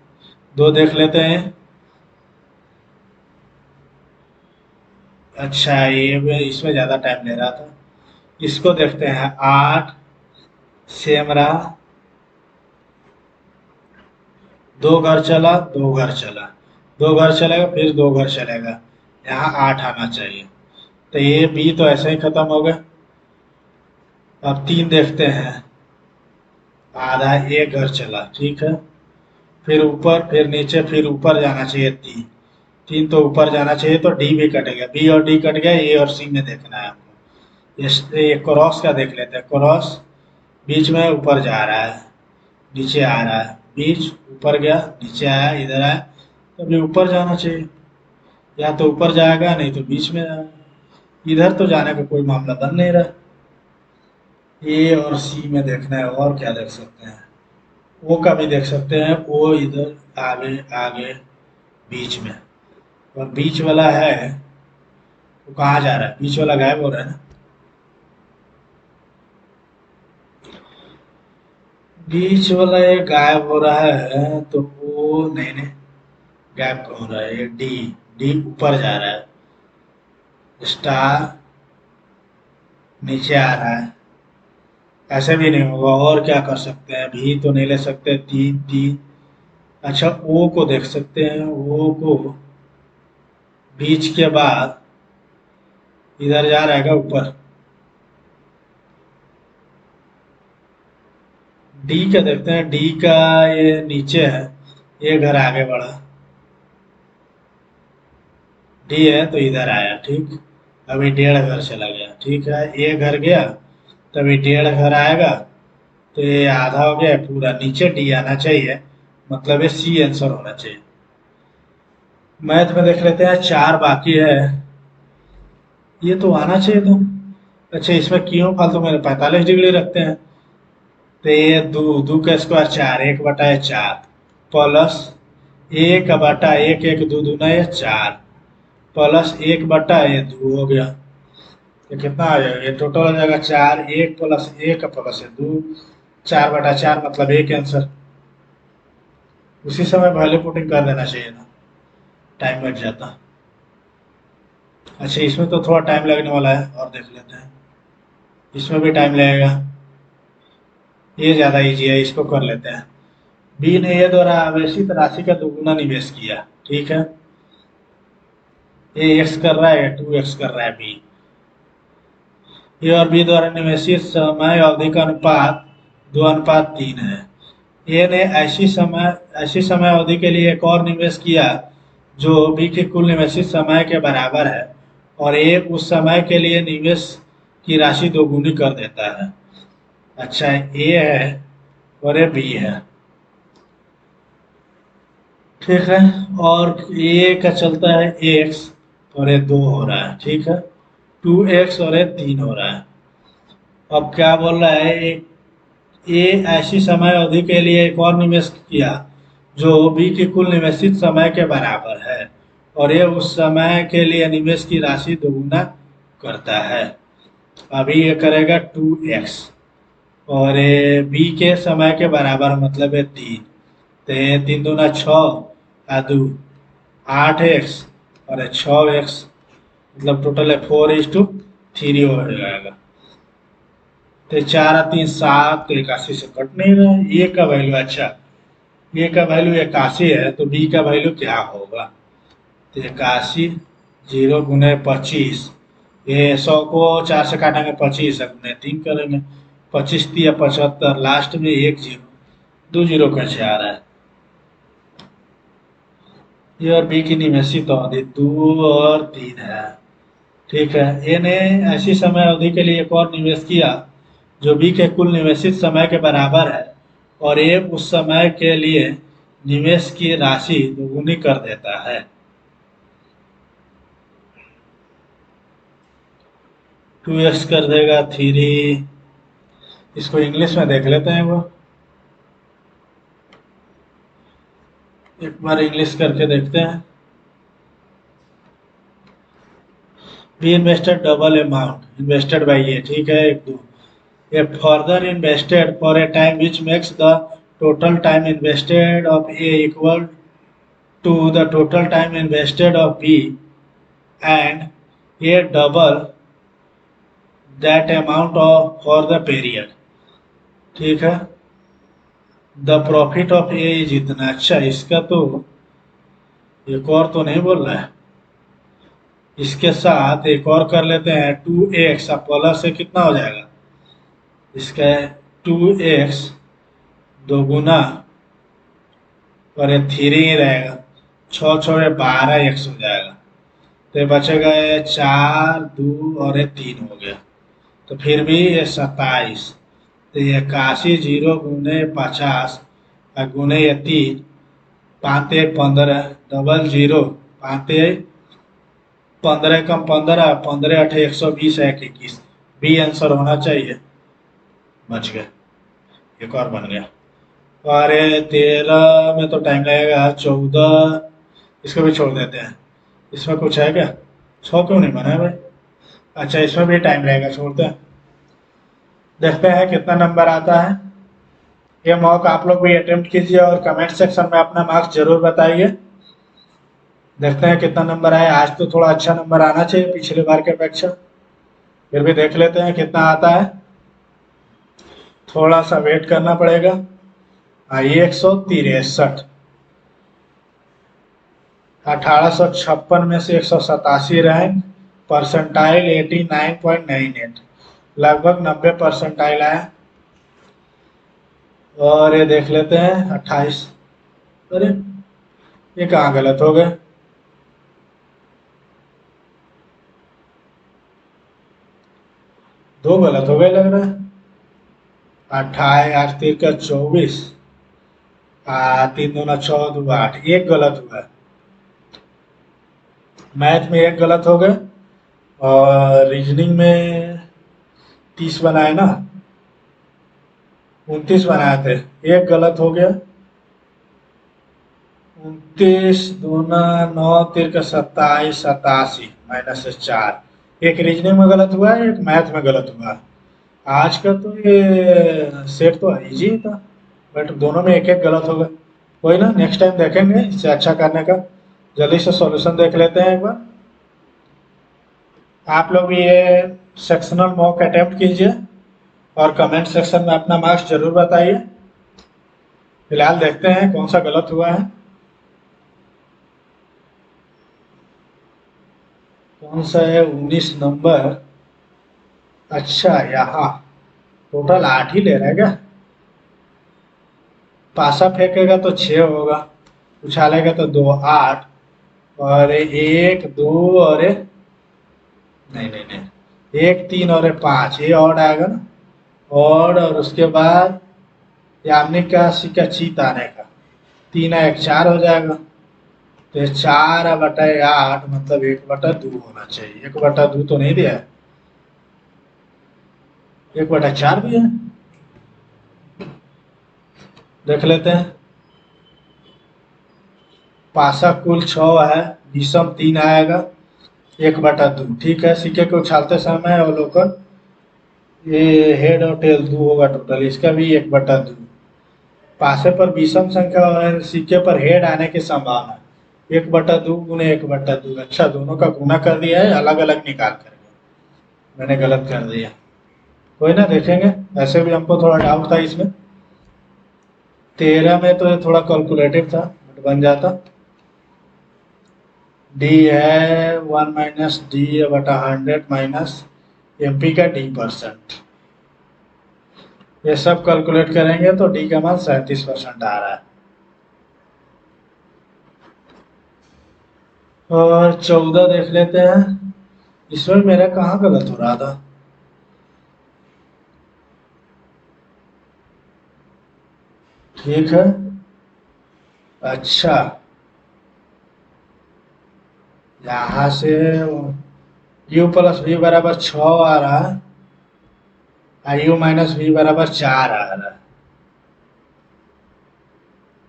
दो देख लेते हैं। अच्छा ये इसमें ज्यादा टाइम ले रहा था, इसको देखते हैं। आठ सेमरा, दो घर चला, दो घर चला, दो घर चलेगा फिर दो घर चलेगा, यहाँ आठ आना चाहिए। तो ये बी तो ऐसे ही खत्म हो गया। अब तीन देखते हैं। आधा एक घर चला, ठीक है। फिर ऊपर फिर नीचे फिर ऊपर जाना चाहिए तीन, 3 तो ऊपर जाना चाहिए, तो डी भी कट गया, बी और डी कट गया, ए और सी में देखना है आपको। ये क्रॉस का देख लेते हैं। क्रॉस बीच में ऊपर जा रहा है, नीचे आ रहा है, बीच ऊपर गया, नीचे आया, इधर आया, तो अभी ऊपर जाना चाहिए। या तो ऊपर जाएगा, नहीं तो बीच में जाएगा। इधर तो जाने का कोई मामला बन नहीं रहा। ए और सी में देखना है, और क्या देख सकते हैं? ओ का भी देख सकते हैं। ओ इधर आगे आगे बीच में, और बीच वाला है वो कहाँ जा रहा है? बीच वाला गायब हो रहा है ना। बीच वाला ये गायब हो रहा है, तो वो नहीं नहीं, गायब कौन हो रहा है? ये डी, डी ऊपर जा रहा है, स्टार नीचे आ रहा है। ऐसे भी नहीं होगा, और क्या कर सकते हैं? भी तो नहीं ले सकते, तीन तीन। अच्छा, ओ को देख सकते हैं। ओ को बीच के बाद इधर जा रहेगा ऊपर। डी का देखते हैं। डी का ये नीचे है, ये घर आगे बढ़ा, डी है तो इधर आया, ठीक। अभी 1.5 घर चला गया, ठीक है। ये घर गया, तभी 1.5 घर आएगा, तो ये आधा हो गया पूरा। नीचे डी आना चाहिए, मतलब ये सी आंसर होना चाहिए। मैथ में देख लेते हैं, 4 बाकी है। ये तो आना चाहिए तो। अच्छा, इसमें क्यों फालतू में 45 डिग्री रखते हैं? तो ये दो, दो का स्क्वायर 4, 1/4 प्लस 1/1, 1 दो दूना ये 4, प्लस 1/, ये 2 हो गया। तो कितना आ जाएगा? ये टोटल हो जाएगा 4, 1 प्लस 1 प्लस 2, 4/4, मतलब एक आंसर। उसी समय वैल्यू पुटिंग कर देना चाहिए था, टाइम बच जाता। अच्छा, इसमें तो थोड़ा टाइम लगने वाला है, और देख लेते हैं। इसमें भी टाइम लगेगा। ये ज़्यादा इजी है, इसको कर लेते हैं। बी ने ए द्वारा आवेशित राशि का दोगुना निवेश किया, ठीक है। ए एक्स कर रहा है, 2x कर रहा है बी। ए और बी द्वारा निवेशित समय अवधि का अनुपात 2:3 है। ए ने ऐसी समय अवधि के लिए एक और निवेश किया जो बी के कुल निवेशित समय के बराबर है, और ए उस समय के लिए निवेश की राशि दोगुनी कर देता है। अच्छा, ए है और ये बी है, ठीक है। और ए का चलता है एक्स, और ये 2 हो रहा है, ठीक है। 2x और ये 3 हो रहा है। अब क्या बोल रहा है? ए ऐसी समय अवधि के लिए एक और निवेश किया जो बी की कुल निवेशित समय के बराबर है, और ये उस समय के लिए निवेश की राशि दोगुना करता है। अभी ये करेगा 2x, और ये बी के समय के बराबर, मतलब है 3। तो ये 3 दूना 6, आ 2 8x, और ये 6x, मतलब टोटल है 4:3 हो जाएगा। तो 4 और 3 7, तो 81 से कट नहीं रहा है। ए का वैल्यू, अच्छा, ए का वैल्यू 81 है, तो बी का वैल्यू क्या होगा? तो 81, 0 × 25, ये 100 को 4 से काटेंगे, 25 है, गुने 3 करेंगे, 25 या 75, लास्ट में 1 0, 2 0 कैसे आ रहा है? ए और बी की निवेशित अवधि 2 और 3 है, ठीक है। ए ने ऐसी समय अवधि के लिए एक और निवेश किया जो बी के कुल निवेशित समय के बराबर है, और ए उस समय के लिए निवेश की राशि दोगुनी कर देता है। 2x कर देगा 3। इसको इंग्लिश में देख लेते हैं, वो एक बार इंग्लिश करके देखते हैं। B invested double amount invested by A, ठीक है, 1 2। A further invested for a time which makes the total time invested of A equal to the total time invested of B, and A double that amount of for the period, ठीक है। The profit of A is इतना। अच्छा, इसका तो एक और तो नहीं बोल रहा है। इसके साथ एक और कर लेते हैं, 2x प्लस से कितना हो जाएगा? इसका 2x दोगुना, और ये 3 ही रहेगा, छः छः 12 एक्स हो जाएगा। तो ये बचेगा ये 4 2 और ये 3 हो गया। तो फिर भी ये 27। तो ये 81 जीरो गुने 50 और गुने ये 3 5 1 15 डबल जीरो 5 1 15 कम 15 15 8 120 1 21 बी आंसर होना चाहिए। बच गया। एक और बन गया। और ये 13 में तो टाइम लगेगा। 14 इसको भी छोड़ देते हैं। इसमें कुछ है क्या? 6 क्यों नहीं बना है भाई? अच्छा इसमें भी टाइम लगेगा, छोड़ते हैं। देखते हैं कितना नंबर आता है। ये मॉक आप लोग भी अटेम्प्ट कीजिए और कमेंट सेक्शन में अपना मार्क्स जरूर बताइए। देखते हैं कितना नंबर आए। आज तो थोड़ा अच्छा नंबर आना चाहिए पिछले बार के अपेक्षा। फिर भी देख लेते हैं कितना आता है। थोड़ा सा वेट करना पड़ेगा। आइए 163। 1856 में से 187 रैंक। परसेंटाइल 89.98, लगभग 90 परसेंटाइल आया। और ये देख लेते हैं 28। अरे ये कहाँ गलत हो गए? दो गलत हो गए लग रहा है। 28 8 3 का 24 3 दूना 6 2 8, एक गलत हुआ है। मैथ में एक गलत हो गए और रीजनिंग में 30 बनाए ना, 29 बनाए थे, एक गलत हो गया। 29 दूना 9 3 का 27 87 माइनस से 4, एक रीजनिंग में गलत हुआ है, एक मैथ में गलत हुआ है। आज का तो ये सेट तो इजी ही था, बट दोनों में एक एक गलत हो गए। कोई ना, नेक्स्ट टाइम देखेंगे इससे अच्छा करने का। जल्दी से सॉल्यूशन देख लेते हैं एक बार। आप लोग भी ये सेक्शनल मॉक अटेम्प्ट कीजिए और कमेंट सेक्शन में अपना मार्क्स जरूर बताइए। फिलहाल देखते हैं कौन सा गलत हुआ है। कौन सा है? 19 नंबर। अच्छा यहाँ टोटल 8 ही ले रहा है क्या? पासा फेंकेगा तो 6 होगा, उछालेगा तो 2 8, और 1 2 और नहीं नहीं नहीं, 1 3 और 5, ये ऑड आएगा ना। और उसके बाद यामिनी का सिक्का चीत आने का 3 1 4 हो जाएगा। तो ये 4 बटा 8 मतलब 1/2 होना चाहिए। 1/2 तो नहीं दिया है, 1/4 भी है। देख लेते हैं। पासा कुल 6 है, विषम 3 आएगा, 1/2। ठीक है, सिक्के को उछालते समय अवलोकन, ये हेड और टेल 2 होगा टोटल, इसका भी 1/2। पासे पर विषम संख्या और सिक्के पर हेड आने की संभावना 1/2 गुने 1/2। अच्छा दोनों का गुना कर दिया है, अलग अलग निकाल करके मैंने गलत कर दिया। कोई ना, देखेंगे। ऐसे भी हमको थोड़ा डाउट था इसमें। 13 में तो ये थोड़ा कैलकुलेटिव था, बट बन जाता। डी है 1 माइनस डी बटा 100 माइनस एमपी का d%। ये सब कैलकुलेट करेंगे तो डी का मान 37% आ रहा है। और 14 देख लेते हैं। इसमें मेरा कहाँ गलत हो रहा था? ठीक है। अच्छा यहाँ से u प्लस वी बराबर 6 आ रहा है और u माइनस वी बराबर 4 आ रहा है,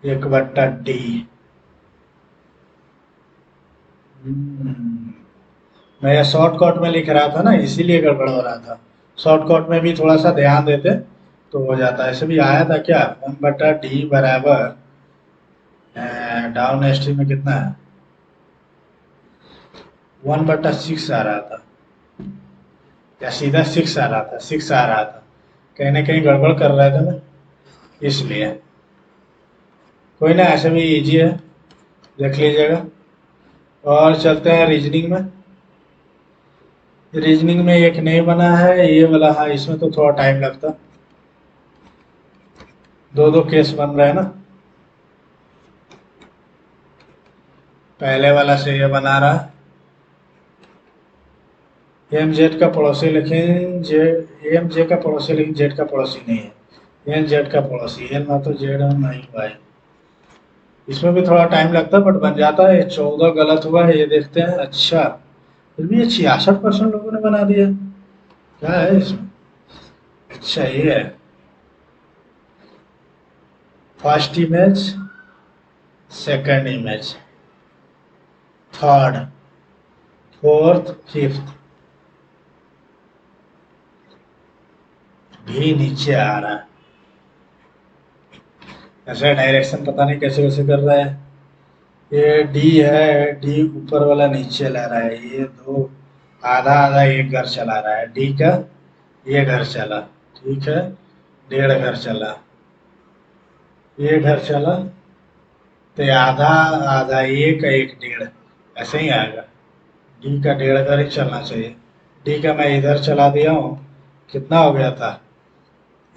1/d। मैं ये शॉर्टकट में लिख रहा था ना, इसीलिए गड़बड़ हो रहा था। शॉर्टकट में भी थोड़ा सा ध्यान देते तो हो जाता। ऐसे भी आया था क्या? 1/d बराबर डाउन स्ट्रीम में कितना है? 1/6 आ रहा था, या सीधा 6 आ रहा था? 6 आ रहा था, कहीं ना कहीं गड़बड़ कर रहा था ना, इसलिए। कोई ना, ऐसे भी इजी है, देख लीजिएगा। और चलते हैं रीजनिंग में। रीजनिंग में एक नहीं बना है, ये वाला है, इसमें तो थोड़ा टाइम लगता। दो दो केस बन रहा है ना। पहले वाला से ये बना रहा, एम जेड का पड़ोसी लेकिन जेड, एम जे का पड़ोसी लेकिन जेड का पड़ोसी नहीं है, एन जेड का पड़ोसी है ना, तो जेड नहीं हुआ है। इसमें भी थोड़ा टाइम लगता है बट बन जाता है। 14 गलत हुआ है, ये देखते हैं। अच्छा, फिर भी ये 66% लोगों ने बना दिया, क्या है इसमें? अच्छा ये है, first image, second image, third, fourth, fifth भी नीचे आ रहा है। ऐसा डायरेक्शन पता नहीं कैसे कैसे कर रहा है। ये डी है, डी ऊपर वाला नीचे ला रहा है। ये दो, आधा आधा एक घर चला रहा है डी का, ये घर चला, ठीक है, डेढ़ घर चला, ये घर चला, तो ये आधा आधा एक डेढ़, ऐसे ही आएगा। डी का डेढ़ घर ही चलना चाहिए। डी का मैं इधर चला दिया हूँ, कितना हो गया था,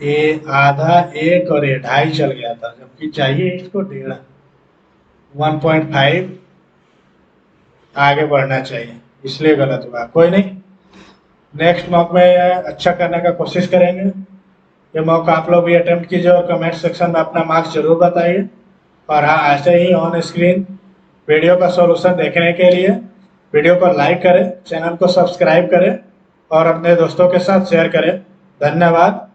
ए आधा एक और ये ढाई चल गया था, जबकि चाहिए इसको डेढ़, 1.5 आगे बढ़ना चाहिए, इसलिए गलत हुआ। कोई नहीं, नेक्स्ट मॉक में अच्छा करने का कोशिश करेंगे। ये मौका आप लोग भी अटेम्प्ट कीजिए और कमेंट सेक्शन में अपना मार्क्स जरूर बताइए। और हाँ, ऐसे ही ऑन स्क्रीन वीडियो का सॉल्यूशन देखने के लिए वीडियो को लाइक करें, चैनल को सब्सक्राइब करें और अपने दोस्तों के साथ शेयर करें। धन्यवाद।